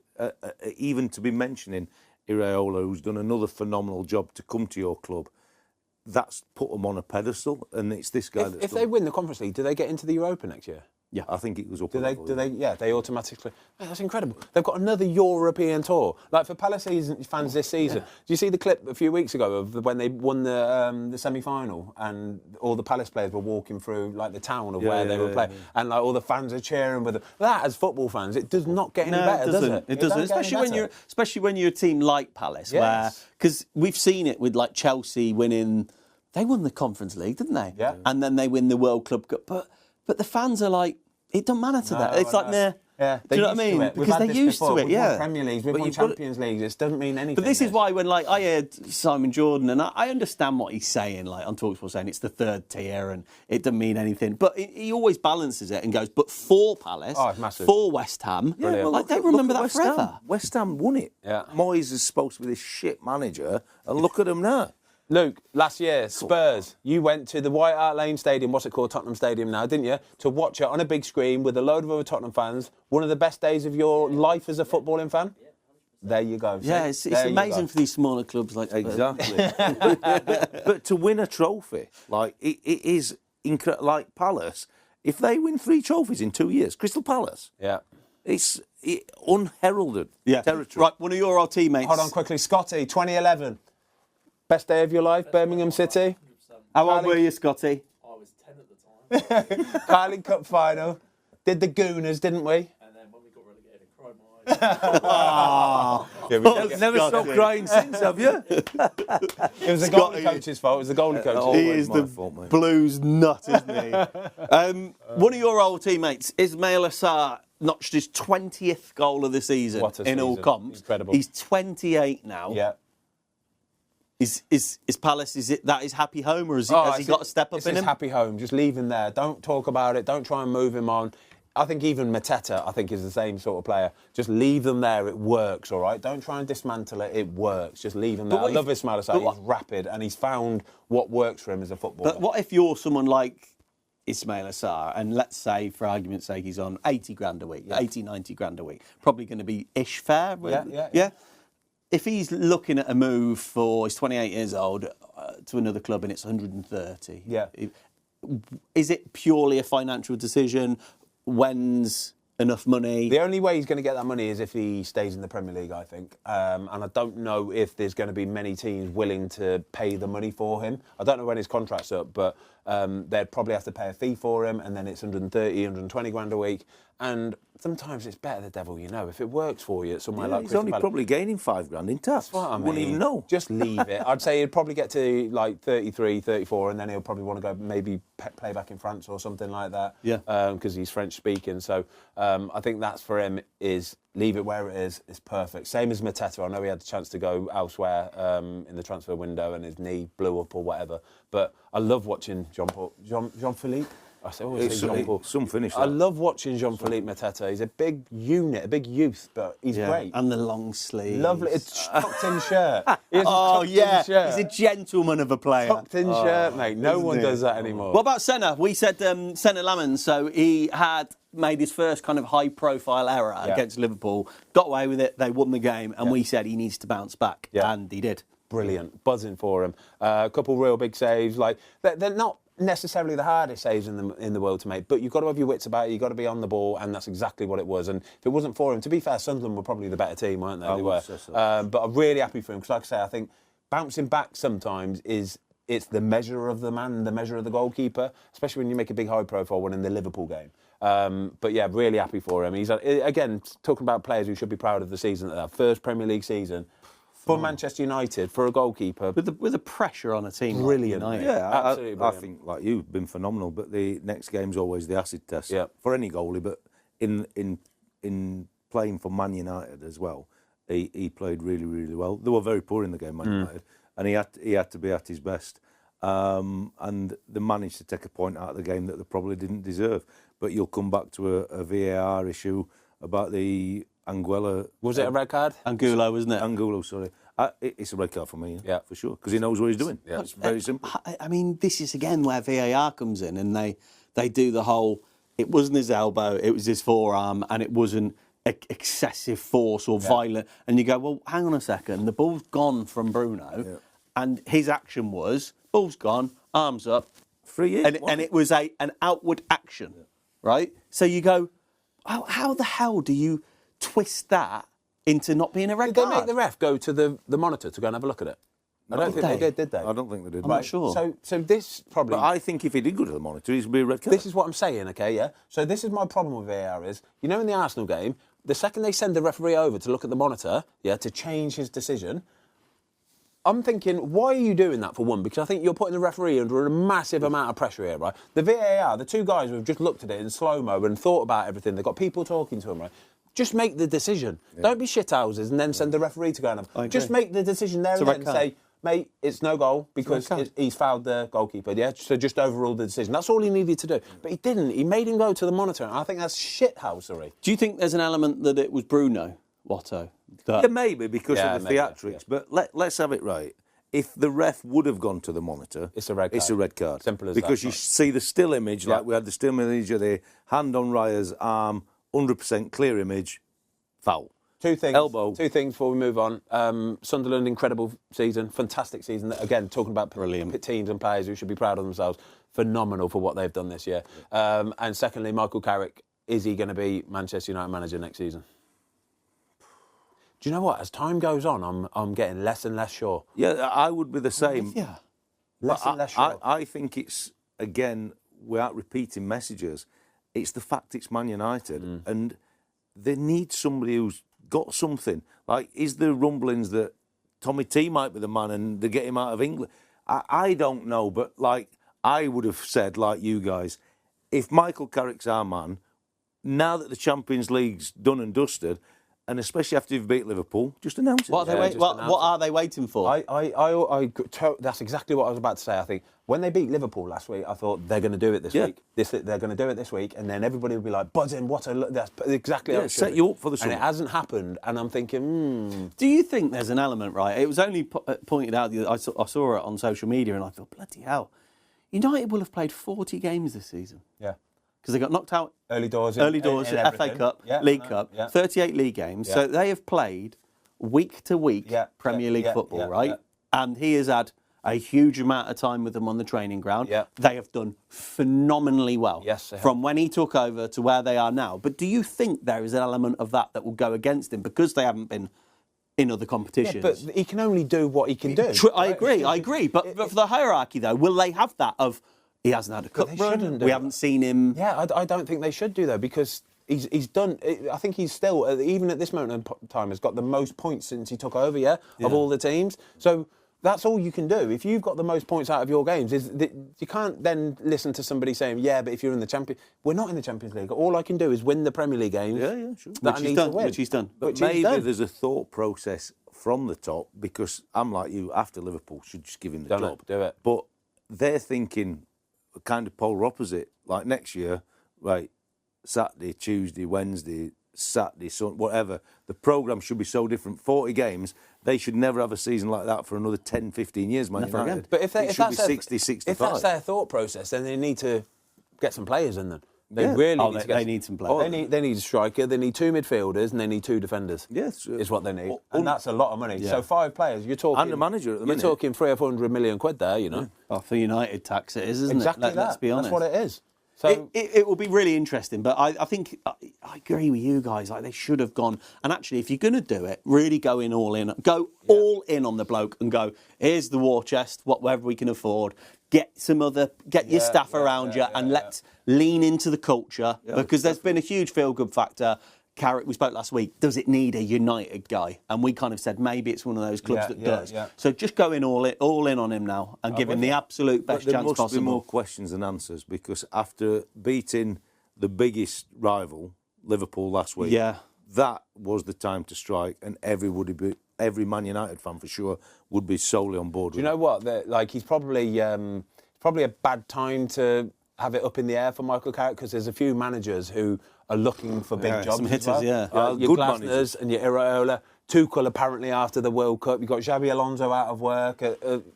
Even to be mentioning Iraola, who's done another phenomenal job to come to your club, that's put them on a pedestal, and it's this guy. If they win the Conference League, do they get into the Europa next year? Yeah, I think it was up. Do they? Yeah, they automatically. Man, that's incredible. They've got another European tour. Like for Palace fans this season, do you see the clip a few weeks ago of when they won the semi-final and all the Palace players were walking through like the town of where they were playing, and like all the fans are cheering with them. That, as football fans, it does not get any better, does it? It doesn't, especially when you're a team like Palace, where because we've seen it with like Chelsea winning. They won the Conference League, didn't they? Yeah. And then they win the World Club Cup, but the fans are like, it doesn't matter to that. It's like, nah. Yeah, do you know what I mean? Because they're used to it, We've won Premier Leagues, we've won Champions Leagues. It doesn't mean anything. But this is why when like I heard Simon Jordan, and I understand what he's saying, like on TalkSport saying it's the third tier and it doesn't mean anything. But he always balances it and goes, but for Palace, for West Ham, like they remember that forever. West Ham won it. Yeah. Moyes is supposed to be this shit manager, and look at him now. Luke, last year, Spurs, you went to the White Hart Lane Stadium, what's it called, Tottenham Stadium now, didn't you? To watch it on a big screen with a load of other Tottenham fans. One of the best days of your life as a footballing fan? There you go. Yeah, it's amazing for these smaller clubs like Spurs. Exactly. but to win a trophy, like, it is incredible. Like Palace, if they win 3 trophies in 2 years, Crystal Palace, it's unheralded territory. Right, one of your old teammates. Hold on quickly, Scotty, 2011. Best day of your life, Birmingham City. How old were you, Scotty? I was 10 at the time. Carling Cup final. Did the Gooners, didn't we? And then when we got relegated, I cried my eyes. Never stopped crying since, have you? It was the goalie coach's fault. It was the goalie coach's He is the Blues nut, isn't he? One of your old teammates, Ismail Assar, notched his 20th goal of the season in all comps. Incredible. He's 28 now. Yeah. Is Palace, is it that his happy home, or has he got a step up in him? It's his happy home. Just leave him there. Don't talk about it. Don't try and move him on. I think even Mateta, is the same sort of player. Just leave them there. It works, all right? Don't try and dismantle it. It works. Just leave him there. I love Ismail Assar. He's rapid, and he's found what works for him as a footballer. But what if you're someone like Ismail Assar, and let's say, for argument's sake, he's on 80 grand a week, 80, 90 grand a week. Probably going to be ish fair. Yeah. If he's looking at a move for, he's 28 years old, to another club and it's 130. Yeah. Is it purely a financial decision? When's enough money? The only way he's going to get that money is if he stays in the Premier League, I think. And I don't know if there's going to be many teams willing to pay the money for him. I don't know when his contract's up, but they'd probably have to pay a fee for him, and then it's 130, 120 grand a week. And sometimes it's better the devil you know. If it works for you at somewhere like Crystal Palace. He's only probably gaining 5 grand in tax. That's what I mean. Wouldn't even know. Just leave it. I'd say he'd probably get to like 33, 34, and then he'll probably want to go maybe play back in France or something like that. Yeah. Because he's French speaking. So I think that's for him, is leave it where it is. It's perfect. Same as Mateta. I know he had the chance to go elsewhere in the transfer window and his knee blew up or whatever. But I love watching Jean-Philippe. Some finish. I love watching Jean-Philippe Mateta. He's a big unit, a big youth, but he's great. And the long sleeves. Lovely. It's tucked-in shirt. He's a gentleman of a player. Tucked-in shirt, mate. No one does that anymore. What about Senna? We said Senna Lamans. So he had made his first kind of high-profile error against Liverpool, got away with it, they won the game, and we said he needs to bounce back, and he did. Brilliant. Buzzing for him. A couple real big saves. Like they're not necessarily the hardest saves in the world to make, but you've got to have your wits about it. You've got to be on the ball, and that's exactly what it was. And if it wasn't for him, to be fair, Sunderland were probably the better team, weren't they? They were. But I'm really happy for him, because like I say, I think bouncing back sometimes it's the measure of the man, the measure of the goalkeeper, especially when you make a big high-profile one in the Liverpool game. But yeah, really happy for him. He's again talking about players who should be proud of the season, their first Premier League season. For Manchester United, for a goalkeeper. With the pressure on a team. Brilliant. Like Absolutely brilliant. I think, like you've been phenomenal, but the next game's always the acid test for any goalie. But in playing for Man United as well, he played really, really well. They were very poor in the game, Man United, and he had to be at his best. And they managed to take a point out of the game that they probably didn't deserve. But you'll come back to a VAR issue about the Anguilla. Was it a red card? Angulo, wasn't it? Angulo, sorry. It's a red card for me, yeah, for sure, because he knows what he's doing. Yeah. It's very simple. I mean, this is again where VAR comes in, and they do the whole. It wasn't his elbow, it was his forearm, and it wasn't excessive force or violent. And you go, well, hang on a second. The ball's gone from Bruno, and his action was ball's gone, arms up, and it was an outward action, right? So you go, how the hell do you twist that into not being a red card? Did they make the ref go to the monitor to go and have a look at it? I don't think they did they? I don't think they did. I'm not sure. So this probably... But I think if he did go to the monitor, he'd be a red card. This is what I'm saying, OK, yeah? So this is my problem with VAR is, you know in the Arsenal game, the second they send the referee over to look at the monitor, to change his decision, I'm thinking, why are you doing that for one? Because I think you're putting the referee under a massive amount of pressure here, right? The VAR, the two guys who have just looked at it in slow-mo and thought about everything, they've got people talking to them, right? Just make the decision. Don't be shithouses and then send the referee to go and have... Just make the decision there and then and say... Mate, it's no goal because he's fouled the goalkeeper, yeah? So just overrule the decision. That's all he needed to do. But he didn't. He made him go to the monitor. And I think that's shithousery. Do you think there's an element that it was Bruno, Watto? Yeah, maybe because of the theatrics. But let's have it right. If the ref would have gone to the monitor, it's a red card. Simple as because that. You see the still image, like we had the still image of the hand on Raya's arm, 100% clear image, foul. Two things. Elbow. Two things before we move on. Sunderland, incredible season, fantastic season. Again, talking about brilliant teams and players who should be proud of themselves. Phenomenal for what they've done this year. And secondly, Michael Carrick, is he going to be Manchester United manager next season? Do you know what? As time goes on, I'm getting less and less sure. Yeah, I would be the same. Yeah. Less and less sure. I think it's, again, without repeating messages, it's the fact it's Man United. And they need somebody who's got something. Like, is there rumblings that Tommy T might be the man and they get him out of England? I don't know, but, like, I would have said, like you guys, if Michael Carrick's our man, now that the Champions League's done and dusted, and especially after you've beat Liverpool, just announce it. What are they waiting for? That's exactly what I was about to say. I think when they beat Liverpool last week, I thought they're going to do it this week. They're going to do it this week, and then everybody will be like, buzzing, that's exactly how it should set you up for the summer. And it hasn't happened, and I'm thinking, Do you think there's an element, right? It was only pointed out, I saw it on social media, and I thought, bloody hell, United will have played 40 games this season. Yeah. Because they got knocked out early doors, in FA Cup, League Cup, 38 league games. So they have played week to week Premier League football, right? And he has had a huge amount of time with them on the training ground. They have done phenomenally well from when he took over to where they are now. But do you think there is an element of that will go against him because they haven't been in other competitions? But he can only do what he can do. I agree. But for the hierarchy, though, will they have that of... He hasn't had a cup run. We haven't seen him. Yeah, I don't think they should do though because he's done. I think he's still, even at this moment in time, has got the most points since he took over. Of all the teams. So that's all you can do. If you've got the most points out of your games, you can't then listen to somebody saying, "Yeah, but if you're in the we're not in the Champions League. All I can do is win the Premier League games." Yeah, sure. That I need to win. Which he's done. But maybe there's a thought process from the top because I'm like you. After Liverpool, should just give him the job. Do it. But they're thinking kind of polar opposite. Like next year, right, Saturday, Tuesday, Wednesday, Saturday, Sunday, whatever. The programme should be so different. 40 games, they should never have a season like that for another 10, 15 years, Man United. But if that's 60, 65. If that's their thought process, then they need to get some players in them. They need some players. They need a striker, they need 2 midfielders, and they need 2 defenders. Yes. Is what they need. And that's a lot of money. So 5 players, you're talking... And a manager at the minute. You're talking 300 or 400 million quid there, you know. Well, for United tax it is, isn't exactly it? Let's be honest. That's what it is. So it will be really interesting, but I think I agree with you guys. Like they should have gone. And actually, if you're going to do it, really go all in on the bloke and go. Here's the war chest, whatever we can afford. Get your staff around you, and let's lean into the culture because there's been a huge feel-good factor. Carrick, we spoke last week, does it need a United guy? And we kind of said maybe it's one of those clubs that does. Yeah. So just go in all in on him now and give him the absolute best chance possible. There must be more questions than answers because after beating the biggest rival, Liverpool, last week, that was the time to strike and every Man United fan for sure would be solely on board with it. Do you know what? He's probably a bad time to have it up in the air for Michael Carrick because there's a few managers who are looking for big jobs. Some hitters, as well. yeah. Your Glasners and your Iraola. Tuchel apparently after the World Cup. You've got Xabi Alonso out of work.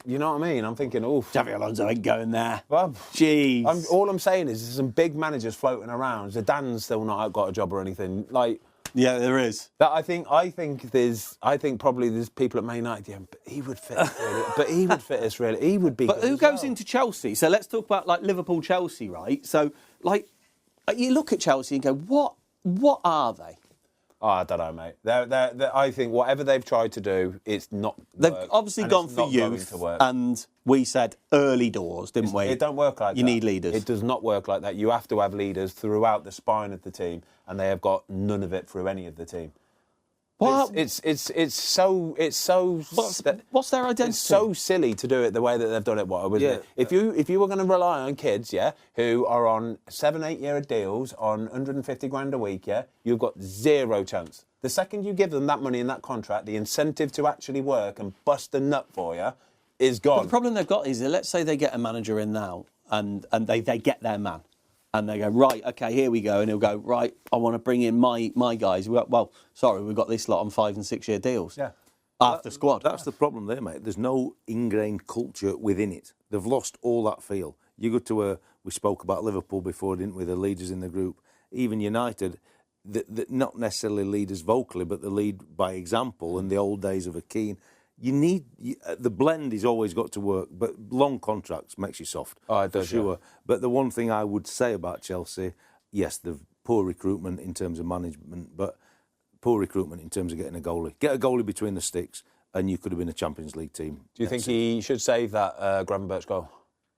You know what I mean? I'm thinking, oof. Xabi Alonso ain't going there. Well, jeez. All I'm saying is there's some big managers floating around. Zidane's still not got a job or anything. Like, yeah, there is. That I think probably there's people at Man United. Yeah, but he would fit us really. But he would fit us really. He would be. But who goes into Chelsea? So let's talk about like Liverpool, Chelsea, right? So like you look at Chelsea and go, what are they? Oh, I don't know, mate. I think whatever they've tried to do, it's not. They've obviously gone for youth, and we said early doors, didn't we? It don't work like that. You need leaders. It does not work like that. You have to have leaders throughout the spine of the team, and they have got none of it through any of the team. What? It's so. What's their identity? It's so silly to do it the way that they've done it. Isn't it? If you were going to rely on kids, who are on 7-8 year deals on 150 grand a week, you've got zero chance. The second you give them that money in that contract, the incentive to actually work and bust a nut for you is gone. But the problem they've got is that let's say they get a manager in now and they get their man. And they go, right, OK, here we go. And he'll go, right, I want to bring in my guys. Well, sorry, we've got this lot on 5 and 6 year deals. Yeah. After squad. That's the problem there, mate. There's no ingrained culture within it. They've lost all that feel. You go to we spoke about Liverpool before, didn't we? The leaders in the group. Even United, not necessarily leaders vocally, but the lead by example and the old days of a Keane. The blend is always got to work, but long contracts makes you soft. Oh, it does, sure. Yeah. But the one thing I would say about Chelsea, yes, the poor recruitment in terms of management, but poor recruitment in terms of getting a goalie. Get a goalie between the sticks, and you could have been a Champions League team. Do you think he should save that Gravenberch goal?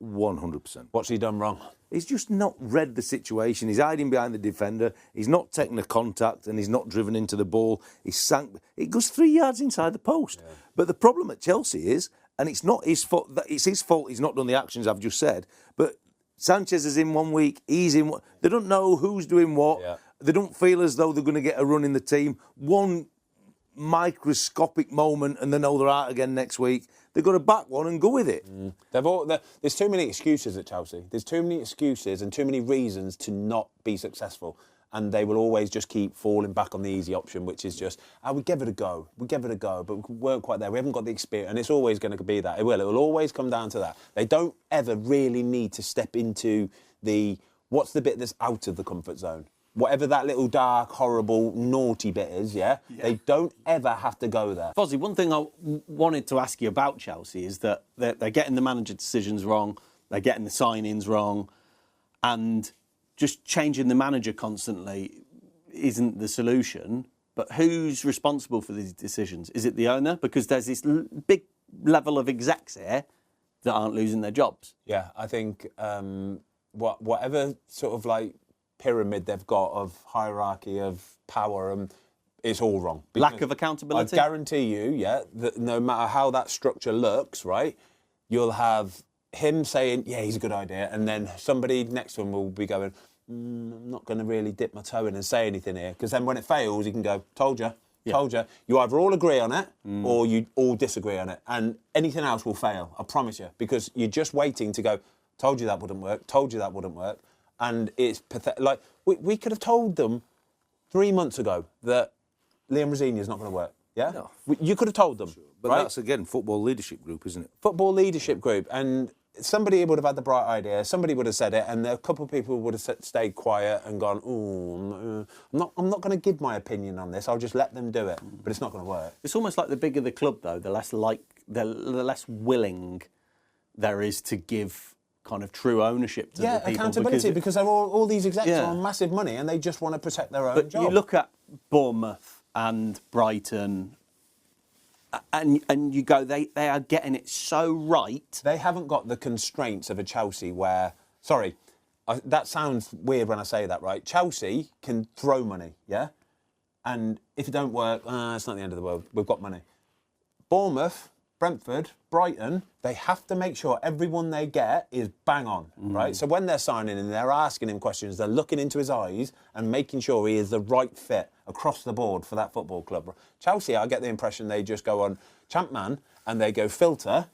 100%. What's he done wrong? He's just not read the situation. He's hiding behind the defender. He's not taking the contact and he's not driven into the ball. He's sank. It goes 3 yards inside the post. Yeah. But the problem at Chelsea is, and it's not his fault, it's his fault he's not done the actions I've just said, but Sanchez is in 1 week, he's in one. They don't know who's doing what. Yeah. They don't feel as though they're going to get a run in the team. One microscopic moment and they know they're out again next week. They've got to back one and go with it. There's too many excuses at Chelsea. There's too many excuses and too many reasons to not be successful. And they will always just keep falling back on the easy option, which is just, we give it a go. We give it a go, but we weren't quite there. We haven't got the experience. And it's always going to be that. It will always come down to that. They don't ever really need to step into what's the bit that's out of the comfort zone? Whatever that little dark, horrible, naughty bit is, they don't ever have to go there. Fozzie, one thing I wanted to ask you about Chelsea is that they're getting the manager decisions wrong, they're getting the signings wrong, and just changing the manager constantly isn't the solution. But who's responsible for these decisions? Is it the owner? Because there's this big level of execs here that aren't losing their jobs. Yeah, I think whatever sort of like pyramid they've got of hierarchy of power, and it's all wrong. Lack of accountability. I guarantee you, that no matter how that structure looks, right, you'll have him saying, yeah, he's a good idea, and then somebody next to him will be going, I'm not going to really dip my toe in and say anything here, because then when it fails, you can go, told you. You either all agree on it or you all disagree on it, and anything else will fail, I promise you, because you're just waiting to go, told you that wouldn't work, told you that wouldn't work. And it's pathetic. Like, we could have told them 3 months ago that Liam Rosenior is not going to work. Yeah? No. You could have told them. Sure. But right? That's, again, football leadership group, isn't it? Football leadership group. And somebody would have had the bright idea, somebody would have said it, and a couple of people would have stayed quiet and gone, I'm not going to give my opinion on this, I'll just let them do it. But it's not going to work. It's almost like the bigger the club, though, the less willing there is to give kind of true ownership to the people. Accountability, because they're all these execs are on massive money and they just want to protect their own job. You look at Bournemouth and Brighton and you go, they are getting it so right. They haven't got the constraints of a Chelsea where, that sounds weird when I say that, right? Chelsea can throw money, yeah? And if it don't work, it's not the end of the world. We've got money. Bournemouth, Brentford, Brighton, they have to make sure everyone they get is bang on, right? So when they're signing and they're asking him questions, they're looking into his eyes and making sure he is the right fit across the board for that football club. Chelsea, I get the impression they just go on Champman and they go filter,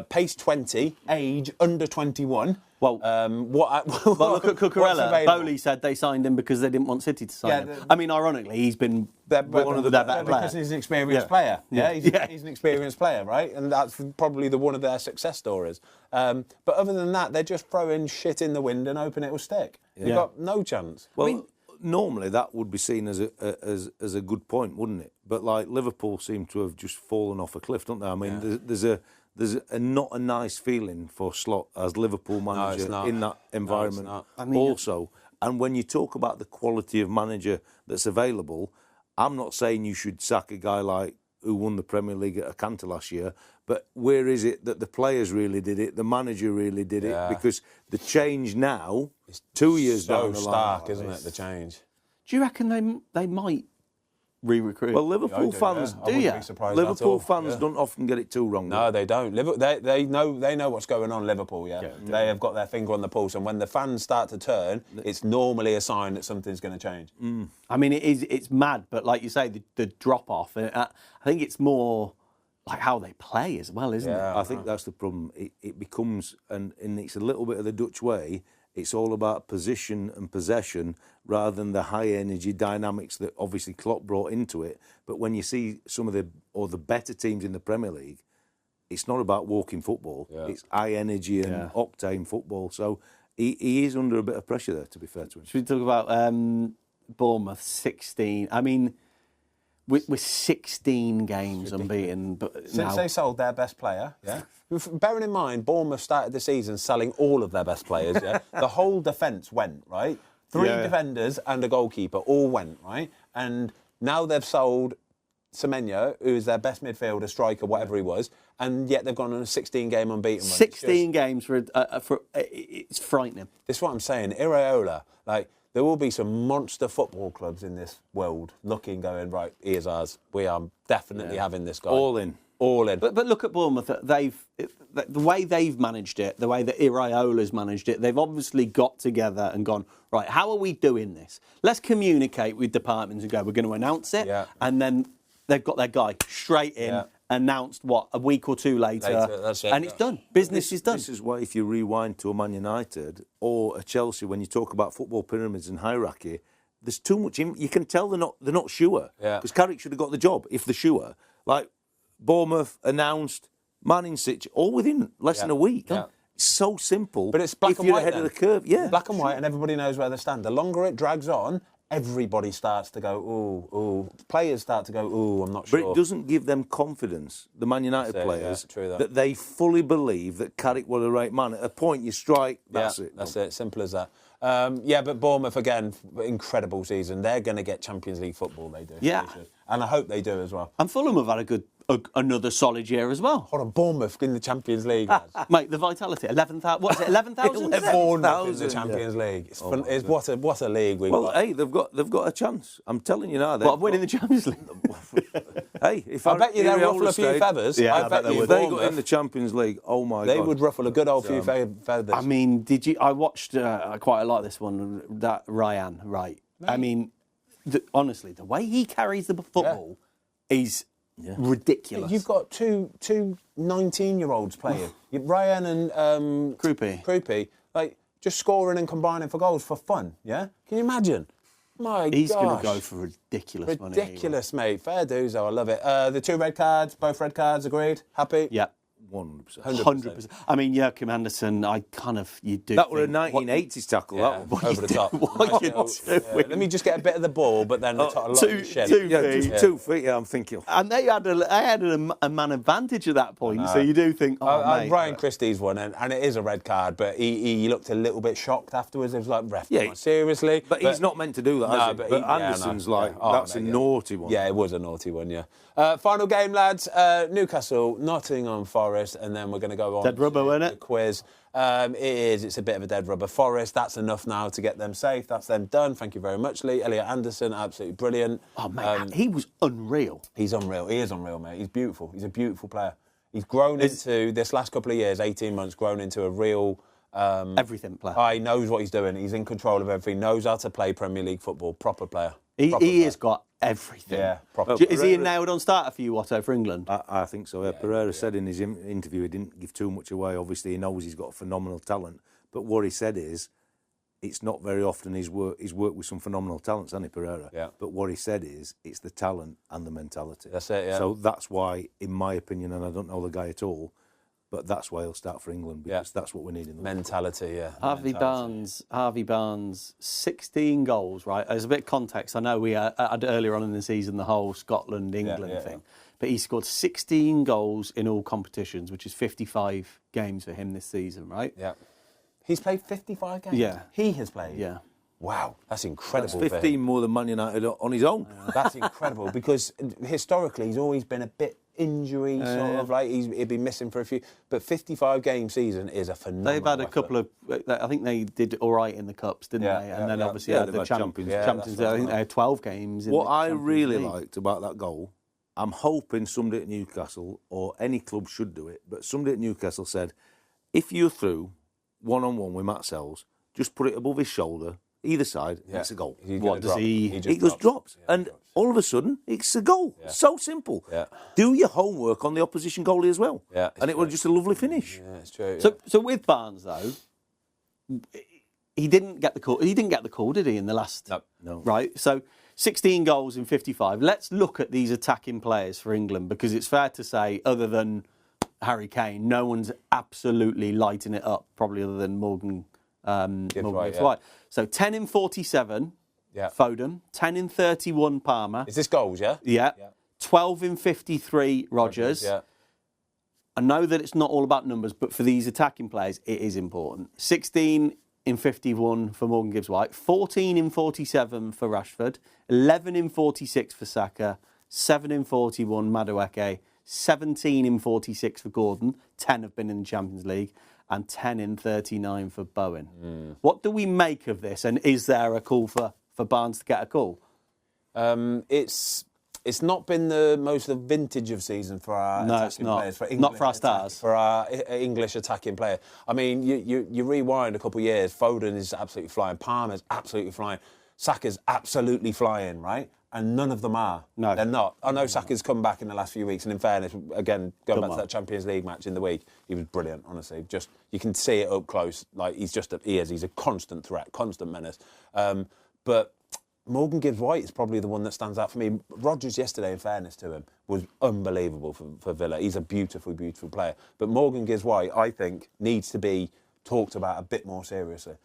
pace 20, age under 21. Well, look at Cucurella. Bowley said they signed him because they didn't want City to sign him. I mean, ironically, he's been one of their better players. Because he's an experienced player. He's an experienced player, right? And that's probably one of their success stories. But other than that, they're just throwing shit in the wind and hoping it will stick. They've got no chance. Well, normally that would be seen as a good point, wouldn't it? But like Liverpool seem to have just fallen off a cliff, don't they? I mean, there's not a nice feeling for Slot as Liverpool manager in that environment. Also, and when you talk about the quality of manager that's available, I'm not saying you should sack a guy like who won the Premier League at Akanto last year, but where is it that the players really did it, the manager really did it? Because the change now is 2 years down the line. So stark, isn't it, the change? Do you reckon they might re-recruit? Well, Liverpool fans do you? Liverpool fans don't often get it too wrong. No, they don't. They know what's going on. Liverpool, they have got their finger on the pulse, and when the fans start to turn, it's normally a sign that something's going to change. I mean, it's mad, but like you say, the drop off. I think it's more like how they play as well, isn't it? I think that's the problem. It becomes, and it's a little bit of the Dutch way. It's all about position and possession rather than the high energy dynamics that obviously Klopp brought into it. But when you see some of the better teams in the Premier League, it's not about walking football. It's high energy and octane football. So he is under a bit of pressure there, to be fair to him. Should we talk about Bournemouth 16? I mean, we're 16 games unbeaten. But since they sold their best player, bearing in mind, Bournemouth started the season selling all of their best players, the whole defence went, right? 3 defenders and a goalkeeper all went, right? And now they've sold Semenyo, who's their best midfielder, striker, whatever he was, and yet they've gone on a 16-game unbeaten run. 16 games for it's frightening. This is what I'm saying. Iraola, like, there will be some monster football clubs in this world looking, going, right, here's ours. We are definitely having this guy. All in. But look at Bournemouth. The way they've managed it, the way that Iraola's managed it, they've obviously got together and gone, right, how are we doing this? Let's communicate with departments and go, we're going to announce it. And then they've got their guy straight in, announced, a week or two later. That's it. And it's done. Business is done. This is why if you rewind to a Man United or a Chelsea, when you talk about football pyramids and hierarchy, there's too much. You can tell they're not sure. Because Carrick should have got the job if they're sure. Like, Bournemouth announced, Man in situ, all within less than a week. It's so simple. But it's black and white ahead of the curve. Black and white, and everybody knows where they stand. The longer it drags on, everybody starts to go, ooh. Players start to go, ooh, I'm not sure. But it doesn't give them confidence, the Man United players, that they fully believe that Carrick was the right man. At a point you strike, that's it. That's it, simple as that. But Bournemouth, again, incredible season. They're going to get Champions League football, they do. Yeah. They should. And I hope they do as well. And Fulham have had another solid year as well. Hold on, Bournemouth in the Champions League, lads. Mate, the vitality, 11,000, what is it, 11,000? 4,000 in the Champions League. It's fun. It's what a league we've got. Hey, they've got a chance. I'm telling you now. What, winning the Champions League? Hey, if I bet you they'll ruffle a few feathers. Yeah, I bet if they got in the Champions League, oh my God. They would ruffle a good old few feathers. I mean, I watched quite a lot of this one, that Ryan, right? Mate. I mean, honestly, the way he carries the football is ridiculous. You've got two 19-year-olds playing. Ryan and Krupi, like, just scoring and combining for goals for fun, yeah? Can you imagine? He's going to go for ridiculous money. Ridiculous, mate. Fair dues, though. I love it. The 2 red cards, both red cards, agreed? Happy? Yeah. 100%. 100%. I mean, Joachim Anderson, you do. That was a 1980s tackle, that one. Over the top. What you doing? Let me just get a bit of the ball, but then two shed. 2 feet. 2 feet, I'm thinking. And they had a man advantage at that point, so you do think, mate. Ryan Christie's one, and it is a red card, but he looked a little bit shocked afterwards. It was like, ref, seriously? But he's not meant to do that, has he? But Anderson's that's a naughty one. Yeah, it was a naughty one, yeah. Final game, lads. Newcastle, Nottingham Forest, and then we're going to go on dead rubber, to isn't the it? Quiz. It is. It's a bit of a dead rubber. Forest, that's enough now to get them safe. That's them done. Thank you very much, Lee. Elliot Anderson, absolutely brilliant. Oh, mate, he was unreal. He's unreal. He is unreal, mate. He's beautiful. He's a beautiful player. He's grown into, this last couple of years, 18 months, grown into a real... everything player. He knows what he's doing. He's in control of everything. Knows how to play Premier League football. Proper player. He has got everything. Yeah, proper. Is he a nailed-on starter for you, Watto, for England? I think so. Yeah. Pereira said in his interview he didn't give too much away. Obviously, he knows he's got phenomenal talent, but what he said is it's not very often he's worked with some phenomenal talents, hasn't he, Pereira? Yeah. But what he said is it's the talent and the mentality. That's it, yeah. So that's why, in my opinion, and I don't know the guy at all, but that's why he'll start for England, because that's what we need in the mentality, yeah. Harvey Barnes, 16 goals, right? As a bit of context, I know we had earlier on in the season the whole Scotland-England thing, but he scored 16 goals in all competitions, which is 55 games for him this season, right? Yeah. He's played 55 games? Yeah. He has played? Yeah. Wow, that's incredible. That's 15 more than Man United on his own. That's incredible, because historically he's always been a bit injury, sort of, like he'd be missing for a few. But 55-game season is a phenomenal They've had a effort. couple of, I think they did all right in the Cups, didn't they? And then obviously had the Champions. I think they had 12 games. What I really liked about that goal, I'm hoping somebody at Newcastle, or any club should do it, but somebody at Newcastle said, if you're through one-on-one with Matt Sells, just put it above his shoulder, either side, and it's a goal. What does he? He just drops. And all of a sudden, it's a goal. Yeah. So simple. Yeah. Do your homework on the opposition goalie as well. Yeah, and it was just a lovely finish. Yeah, it's true. So with Barnes, though, he didn't get the call. He didn't get the call, did he, in the last? No. Right. So 16 goals in 55. Let's look at these attacking players for England, because it's fair to say, other than Harry Kane, no one's absolutely lighting it up, probably other than Morgan Gibbs-White. So 10 in 47, Foden. 10 in 31, Palmer. Is this goals, yeah? Yeah. 12 in 53, Rodgers. Yeah. I know that it's not all about numbers, but for these attacking players, it is important. 16 in 51 for Morgan Gibbs-White. 14 in 47 for Rashford. 11 in 46 for Saka. 7 in 41, Madueke. 17 in 46 for Gordon. 10 have been in the Champions League. And 10 in 39 for Bowen. What do we make of this? And is there a call for Barnes to get a call? It's not been the most vintage of season for our attacking players. Not for our stars. For our English attacking player. I mean, you rewind a couple of years, Foden is absolutely flying, Palmer's absolutely flying, Saka's absolutely flying, right? And none of them are. No. They're not. I know Saka's come back in the last few weeks, and in fairness, again, going back to that Champions League match in the week, he was brilliant, honestly. Just, you can see it up close. Like, he's a constant threat, constant menace. But Morgan Gibbs-White is probably the one that stands out for me. Rodgers yesterday, in fairness to him, was unbelievable for Villa. He's a beautiful, beautiful player. But Morgan Gibbs-White, I think, needs to be talked about a bit more seriously.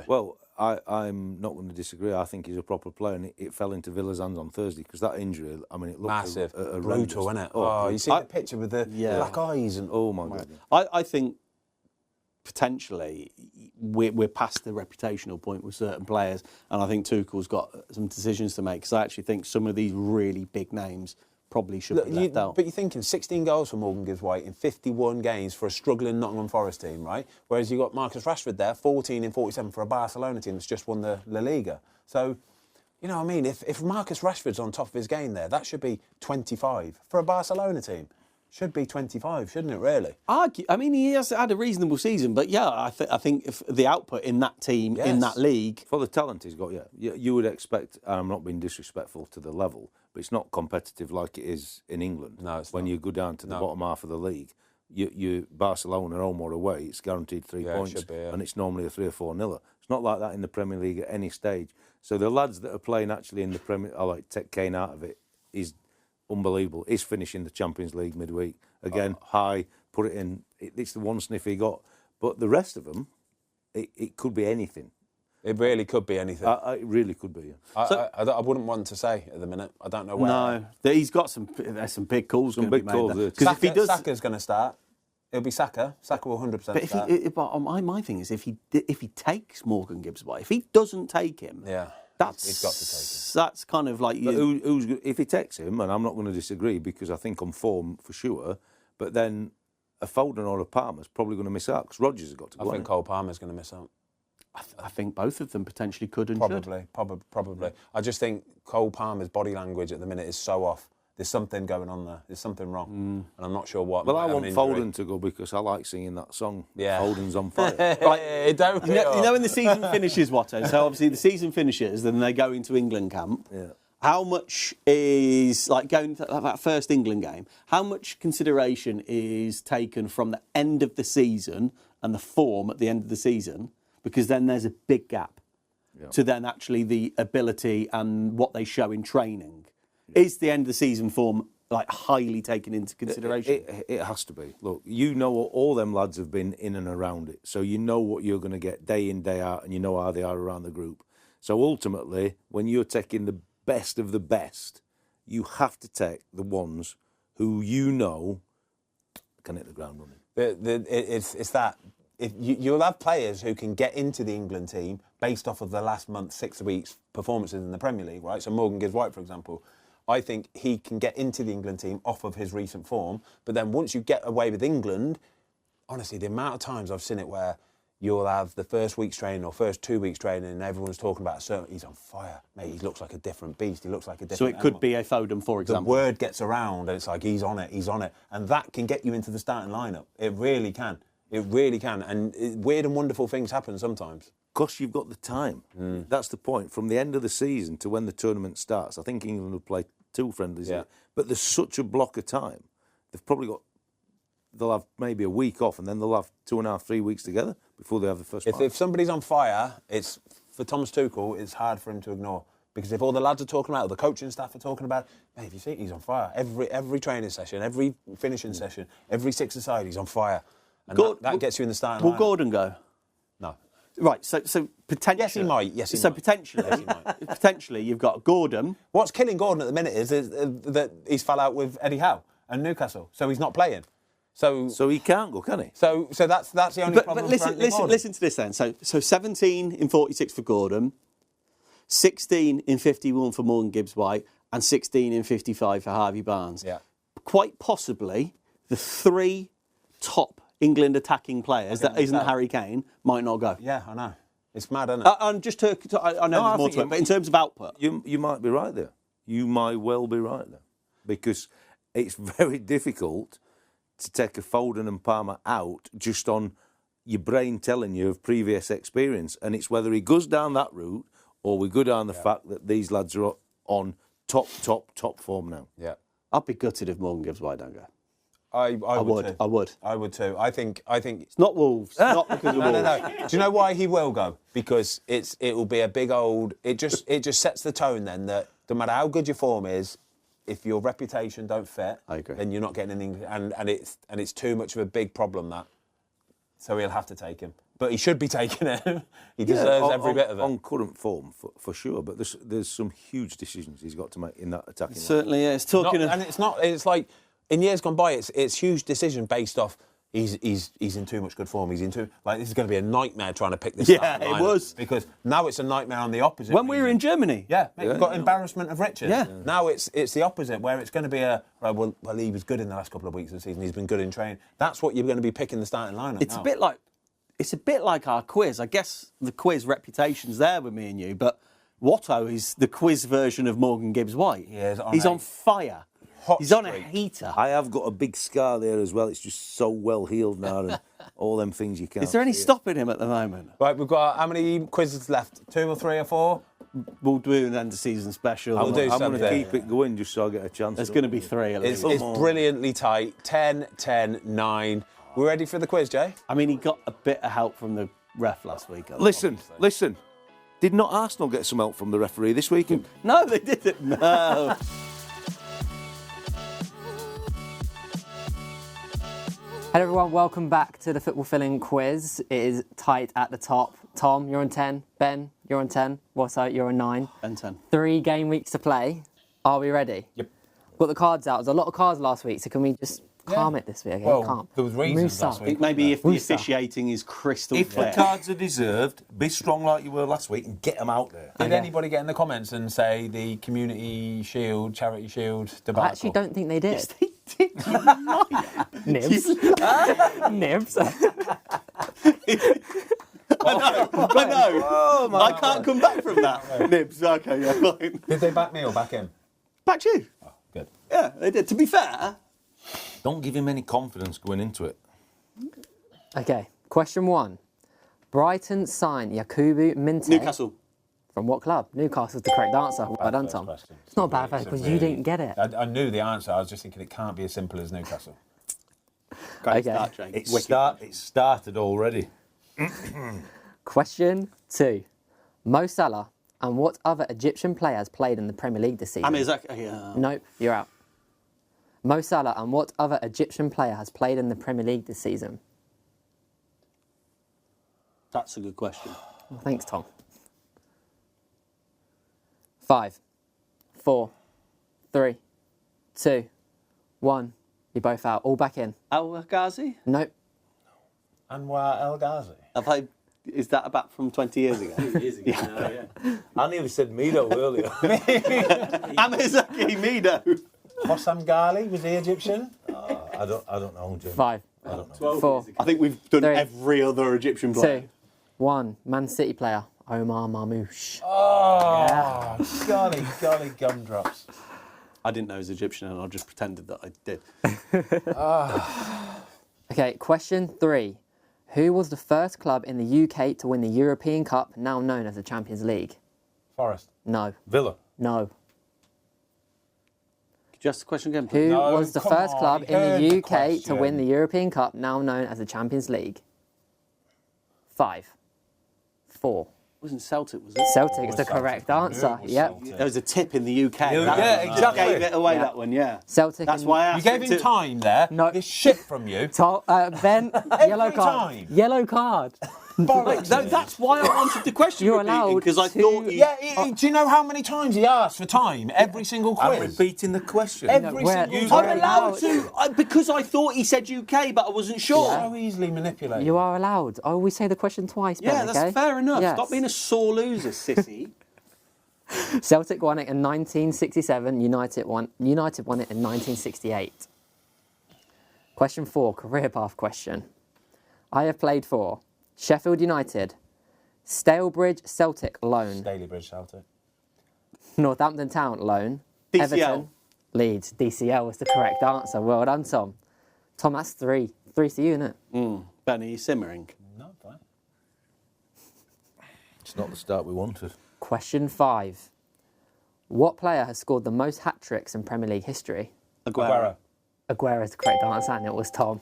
Well, I'm not going to disagree. I think he's a proper player, and it fell into Villa's hands on Thursday, because that injury, I mean, it looked massive, brutal, wasn't it? Oh, you see the picture with the black eyes and oh my God. I think potentially we're past the reputational point with certain players, and I think Tuchel's got some decisions to make, because I actually think some of these really big names probably should be left out. But you're thinking 16 goals for Morgan Gibbs-White in 51 games for a struggling Nottingham Forest team, right? Whereas you've got Marcus Rashford there, 14 in 47 for a Barcelona team that's just won the La Liga. So, you know what I mean? If Marcus Rashford's on top of his game there, that should be 25. For a Barcelona team, should be 25, shouldn't it, really? I mean, he has had a reasonable season, but yeah, I think if the output in that team, in that league... For the talent he's got, you would expect, and I'm not being disrespectful to the level, but it's not competitive like it is in England. No, it's when not. you go down to the bottom half of the league, you Barcelona, home or away, it's guaranteed 3 points, it should be, and it's normally a 3 or 4-0. It's not like that in the Premier League at any stage. So the lads that are playing actually in the Premier, I like take Kane out of it, is unbelievable. He's finishing the Champions League midweek. Again, high, put it in. It's the one sniff he got. But the rest of them, it could be anything. It really could be anything. It really could be. Yeah. I wouldn't want to say at the minute. I don't know where. No, he's got there's some big calls. Some big calls. Because if he does, Saka's going to start. It'll be Saka. Saka will 100% start. But my thing is, if he takes Morgan Gibbs-White, if he doesn't take him, he's got to take him. That's kind of like if he takes him, and I'm not going to disagree, because I think on form for sure. But then a Foden or a Palmer's probably going to miss out, because Rodgers has got to go. I think Cole Palmer's going to miss out. I think both of them potentially could and should. Probably. I just think Cole Palmer's body language at the minute is so off. there's something going on there. There's something wrong, and I'm not sure what. Well, I want Foden to go because I like singing that song. Yeah. Foden's on fire. Right, don't You know when the season finishes, Watto? So obviously the season finishes, then they go into England camp. Yeah. How much is, like, going to that first England game, how much consideration is taken from the end of the season and the form at the end of the season? Because then there's a big gap to then actually the ability and what they show in training. Is the end of the season form, like, highly taken into consideration? It has to be. Look, you know all them lads have been in and around it, so you know what you're going to get day in, day out, and you know how they are around the group. So ultimately, when you're taking the best of the best, you have to take the ones who you know can hit the ground running. It's that. You'll have players who can get into the England team based off of the last month, 6 weeks' performances in the Premier League, right? So Morgan Gibbs-White, for example, I think he can get into the England team off of his recent form. But then once you get away with England, honestly, the amount of times I've seen it where you'll have the first week's training or first 2 weeks training and everyone's talking about he's on fire. Mate, he looks like a different beast. He looks like a different So it could animal. be a Foden, for example. The word gets around and it's like, he's on it. And that can get you into the starting lineup. It really can. It really can. And weird and wonderful things happen sometimes. Because you've got the time. That's the point. From the end of the season to when the tournament starts, I think England will play 2 friendlies. Yeah. But there's such a block of time. They'll have maybe a week off and then they'll have 2.5, 3 weeks together before they have the first match. If somebody's on fire, it's for Thomas Tuchel, it's hard for him to ignore. Because if all the lads are talking about it, or the coaching staff are talking about it, mate, if you see he's on fire. Every training session, every finishing session, every 6-a-side, he's on fire. And that gets you in the starting Will lineup. Gordon go? No. Right, so potentially... Yes, he might. Potentially, Yes, he might. potentially, you've got Gordon. What's killing Gordon at the minute is that he's fell out with Eddie Howe and Newcastle, so he's not playing. So he can't go, can he? So that's the only problem. But listen to this then. So 17 in 46 for Gordon, 16 in 51 for Morgan Gibbs-White, and 16 in 55 for Harvey Barnes. Yeah. Quite possibly, the 3 top England attacking players that isn't Harry Kane might not go. Yeah, I know. It's mad, isn't it? And just I know there's more to it, but in terms of output, you might be right there. You might well be right there, because it's very difficult to take a Foden and Palmer out just on your brain telling you of previous experience, and it's whether he goes down that route or we go down the fact that these lads are on top form now. Yeah, I'd be gutted if Morgan Gibbs-White don't go. I would too. I would. I would too. I think It's not Wolves. Not because of Wolves. No. Do you know why he will go? Because it will be a big old. It just sets the tone then that no matter how good your form is, if your reputation don't fit, I agree. then you're not getting anything, and it's too much of a big problem that. So he'll have to take him, but he should be taking it. He deserves every bit of it. On current form, for sure, but there's some huge decisions he's got to make in that attacking. Certainly, yeah. It's like in years gone by, it's huge decision based off. He's in too much good form. This is going to be a nightmare trying to pick this. Yeah, it was, because now it's a nightmare on the opposite. When we were in Germany, we've got embarrassment of riches. Yeah. Now it's the opposite, where it's going to be well, he was good in the last couple of weeks of the season. He's been good in training. That's what you're going to be picking the starting lineup. It's a bit like our quiz. I guess the quiz reputation's there with me and you, but Watto is the quiz version of Morgan Gibbs-White. He's on fire. He's on a heater. I have got a big scar there as well. It's just so well healed now, and all them things you can't. Is there any stopping him at the moment? Right, we've got how many quizzes left? 2 or 3 or 4? We'll do an end of season special. I'm going to keep it going just so I get a chance. There's going to be 3 at least. It's brilliantly tight. 10, 10, 9. We're ready for the quiz, Jay? I mean, he got a bit of help from the ref last week. Listen. Did not Arsenal get some help from the referee this weekend? No, they didn't. No. Hello everyone, welcome back to the Football Filling quiz. It is tight at the top. Tom, you're on 10. Ben, you're on 10. Watto, you're on 9. And 10. 3 game weeks to play. Are we ready? Yep. Got the cards out. There's a lot of cards last week, so can we just calm it this week? Okay? Well, calm. there was reasons last week. Maybe if the officiating is crystal clear. If the cards are deserved, be strong like you were last week and get them out there. Did anybody get in the comments and say the Community Shield, Charity Shield debacle? I actually don't think they did. Yes, they did. Nibs. Nibs. I know. Oh, I can't come back from that. Nibs. Okay, yeah, fine. Did they back me or back him? Back you. Oh, good. Yeah, they did. To be fair, Don't give him any confidence going into it. Okay, question 1. Brighton signed Yakubu Minte. Newcastle. From what club? Newcastle's the correct answer. Well done, Tom. Question. It's not a bad question because you didn't get it. I knew the answer. I was just thinking it can't be as simple as Newcastle. Great Okay. start, Jane. It started already. Question 2. Mo Salah and what other Egyptian players played in the Premier League this season? Nope, you're out. Mo Salah and what other Egyptian player has played in the Premier League this season? That's a good question. Well, thanks, Tom. 5, 4, 3, 2, 1. You're both out. All back in. Al Ghazi? Nope. Anwar El Ghazi. Is that back from 20 years ago? 2 years ago now, yeah. I nearly said Mido earlier. Amazaki Mido. Hossam Ghali, was he Egyptian? I don't know, Jim. 5, 4, I think we've done 3, every other Egyptian 2, player. 1. Man City player, Omar Marmoush. Oh, golly gumdrops. I didn't know he was Egyptian and I just pretended that I did. Okay, question 3. Who was the first club in the UK to win the European Cup, now known as the Champions League? Forest. No. Villa. No. Just the question again, Who please. No, was the come first on, club you in heard the the UK to win question. the European Cup, now known as the Champions League? 5, 4. Wasn't Celtic, was it? Celtic is the correct answer. Yep. There was a tip in the UK. Yeah, exactly. Gave it away, Yeah. that one, yeah. Celtic. That's and- why I You asked gave him him to... time there. No. This shit from you. Ben, yellow card. time. Yellow card. Bollocks. No, that's why I wanted the question You're repeated, allowed because I to- thought you... Yeah, do you know how many times he asked for time? Every single I'm quiz. repeating the question. Every where- single where- I'm allowed to, because I thought he said UK, but I wasn't sure. So easily manipulated. You are allowed. I always say the question twice, Ben, Yeah, that's okay? fair enough. Yes. Stop being a sore loser, sissy. Celtic won it in 1967. United won it in 1968. Question 4, career path question. I have played for Sheffield United, Stalybridge Celtic loan, Stalybridge Celtic. Northampton Town loan, DCL. Everton, Leeds. DCL was the correct answer. Well done, Tom. Tom, that's 3. 3 to you, isn't it? Benny simmering. No, fine. It's not the start we wanted. Question 5. What player has scored the most hat-tricks in Premier League history? Aguero. Aguero is the correct answer, and it was Tom.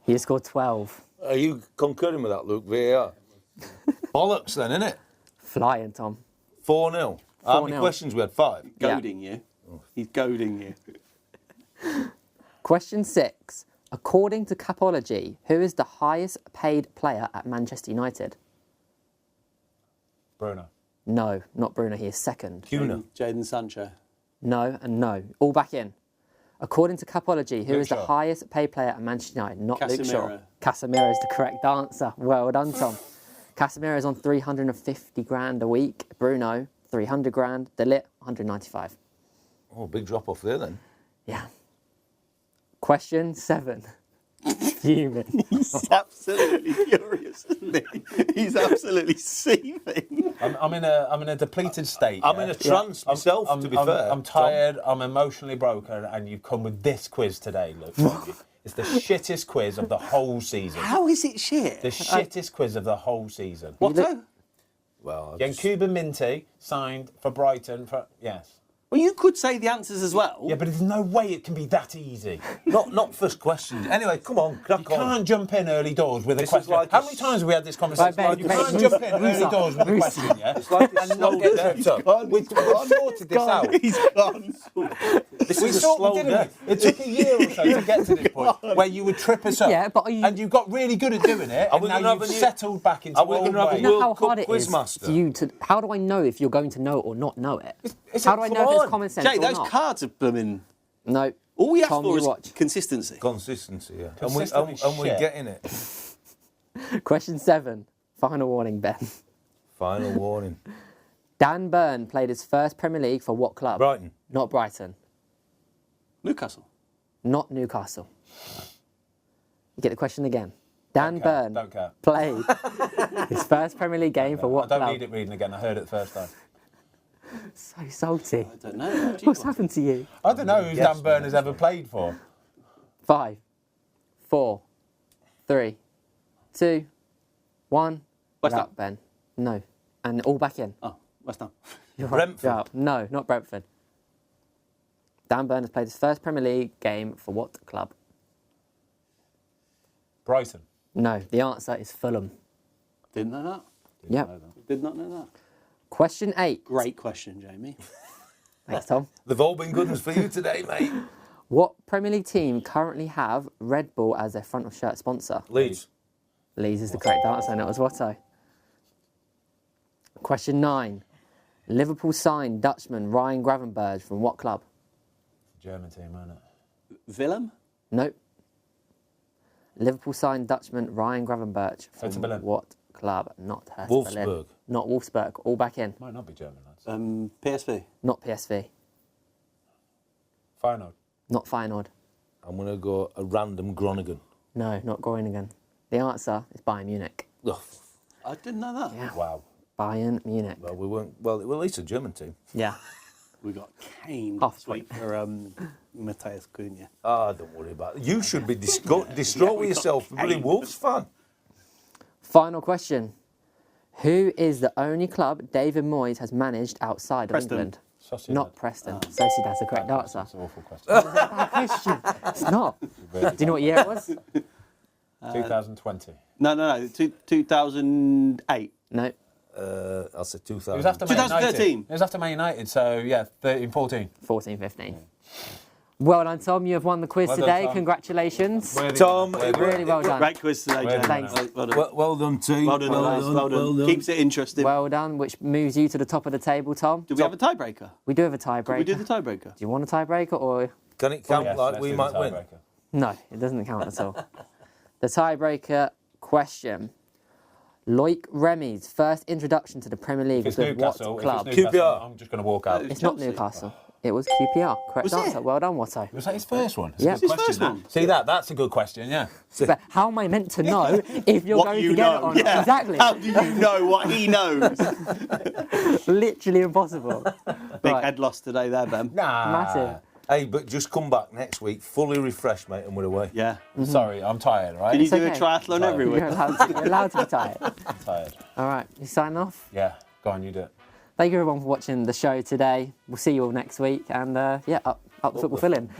He has scored 12. Are you concurring with that, Luke? VAR? Bollocks then, innit? Flying, Tom. 4-0. How many 4-0. questions we had? 5. Yeah. Goading you. He's goading you. Question 6. According to Capology, who is the highest paid player at Manchester United? Bruno. No, not Bruno. He is second. Jadon Sancho. No and no. All back in. According to Capology, who Luke is the Shaw. highest paid player at Manchester United? Not Luke Shaw. Casemiro. Casemiro is the correct answer. Well done, Tom. Casemiro is on 350 grand a week. Bruno, 300 grand. De Ligt, 195. Oh, big drop off there then. Yeah. Question 7. Fuming. He's absolutely furious, isn't he? He's absolutely seething. I'm in a depleted state. I'm yeah? in a trance myself, to be fair. I'm tired, I'm emotionally broken, and you've come with this quiz today, Luke. It's the shittest quiz of the whole season. How is it shit? The shittest quiz of the whole season. Watto? Well, Yankuba Minty signed for Brighton for... Yes. Well, you could say the answers as well. Yeah, but there's no way it can be that easy. not first question. Anyway, come on, crack You on. can't jump in early doors with a This is question. like How a many times have we had this conversation? Right, Ben, You Ben, can't Musa, jump in early Musa, doors with a Musa. question, yeah? It's like a And slow not get death. tripped up. We've sorted this out. He's gone. This We is a sorted, slow didn't death. we? It took a year or so to get to this point where you would trip us up. Yeah, but are you- And you got really good at doing it, Are and we now gonna have you've a new- settled back into Are we old gonna have a ways. You know how World Cup hard it is Quizmaster? for you to... How do I know if you're going to know it or not know it? It's How a- do I come know if on. it's common sense Jay, or those not? cards are blooming. No. All we ask Tom, for you is watch. consistency. Consistency, yeah. Consistently And we're shit. getting it. Question 7. Final warning, Ben. Final warning. Dan Burn played his first Premier League for what club? Brighton. Not Brighton. Newcastle. Not Newcastle. You get the question again. Dan Burn Don't care. played his first Premier League game for I what don't club? need it reading again. I heard it the first time. So salty. I don't know. What's happened to you? I don't know who Dan Burn has ever played for. 5, 4, 3, 2, 1. West Ham. Ben. No. And all back in. Oh, West Ham. You're right. Brentford. You're out. No, not Brentford. Dan Burn has played his first Premier League game for what club? Brighton. No, the answer is Fulham. Didn't know that. Yep. Did not know that. Question 8. Great question, Jamie. Thanks, Tom. They've all been good ones for you today, mate. What Premier League team currently have Red Bull as their front of shirt sponsor? Leeds. Leeds is the correct answer, and it was Watto. Question 9. Liverpool signed Dutchman Ryan Gravenberch from what club? German team, isn't it? Willem? Nope. Liverpool signed Dutchman Ryan Gravenberch from Hertha Berlin. what club? Not Hertha Berlin. Wolfsburg. Not Wolfsburg. All back in. Might not be German, lads. PSV. Not PSV. Feyenoord. Not Feyenoord. I'm going to go a random Groningen. No, not Groningen. The answer is Bayern Munich. Ugh. I didn't know that. Yeah. Wow. Bayern Munich. Well, we weren't. Well, at least a German team. Yeah. We got caned Half this week for Matthias Cunha. Ah, don't worry about it. You should be distraught with yourself. You're a bloody Wolves fan. Final question. Who is the only club David Moyes has managed outside of Preston. England? Sociedad. Not Preston. Sociedad's the correct answer. That's an awful question. Bad question. It's not. Do you know what year it was? 2020. No. 2008. No. I'll say It 2000. was after Man 2013. United. It was after Man United, so yeah, 13, 14. 14, 15. Well done, Tom. You have won the quiz Well done, today. Tom. Congratulations. Tom, Really well done. Great quiz today, Jamie. Thanks. Well done. well done, team. Well done, guys. Well done. Keeps it interesting. Well done, which moves you to the top of the table, Tom. Do we have a tiebreaker? We do have a tiebreaker. We do the tiebreaker. Do you want a tiebreaker or...? Can it count Yes, like let's we do might the win? tiebreaker. No, it doesn't count at all. The tiebreaker question. Loic Remy's first introduction to the Premier League If was it's with what Newcastle, club? if it's Newcastle, QPR. I'm just going to walk out. It's not Chelsea. Newcastle. It was QPR. Correct Was answer. it? Well done, Watto. Was that his first one? Yeah. It's a good His first question, one? that. See that? That's a good question, yeah. But how am I meant to know if you're What going you to get know. it or not? Yeah. Exactly. How do you know what he knows? Literally impossible. Big Right. head loss today there, Ben. Nah. Massive. Hey, but just come back next week, fully refreshed, mate, and we're away. Yeah. Sorry, I'm tired, right? Can you It's do a okay. triathlon every week? You're allowed to be tired. I'm tired. All right, you sign off. Yeah, go on, you do it. Thank you everyone for watching the show today. We'll see you all next week, and yeah, up the football filling.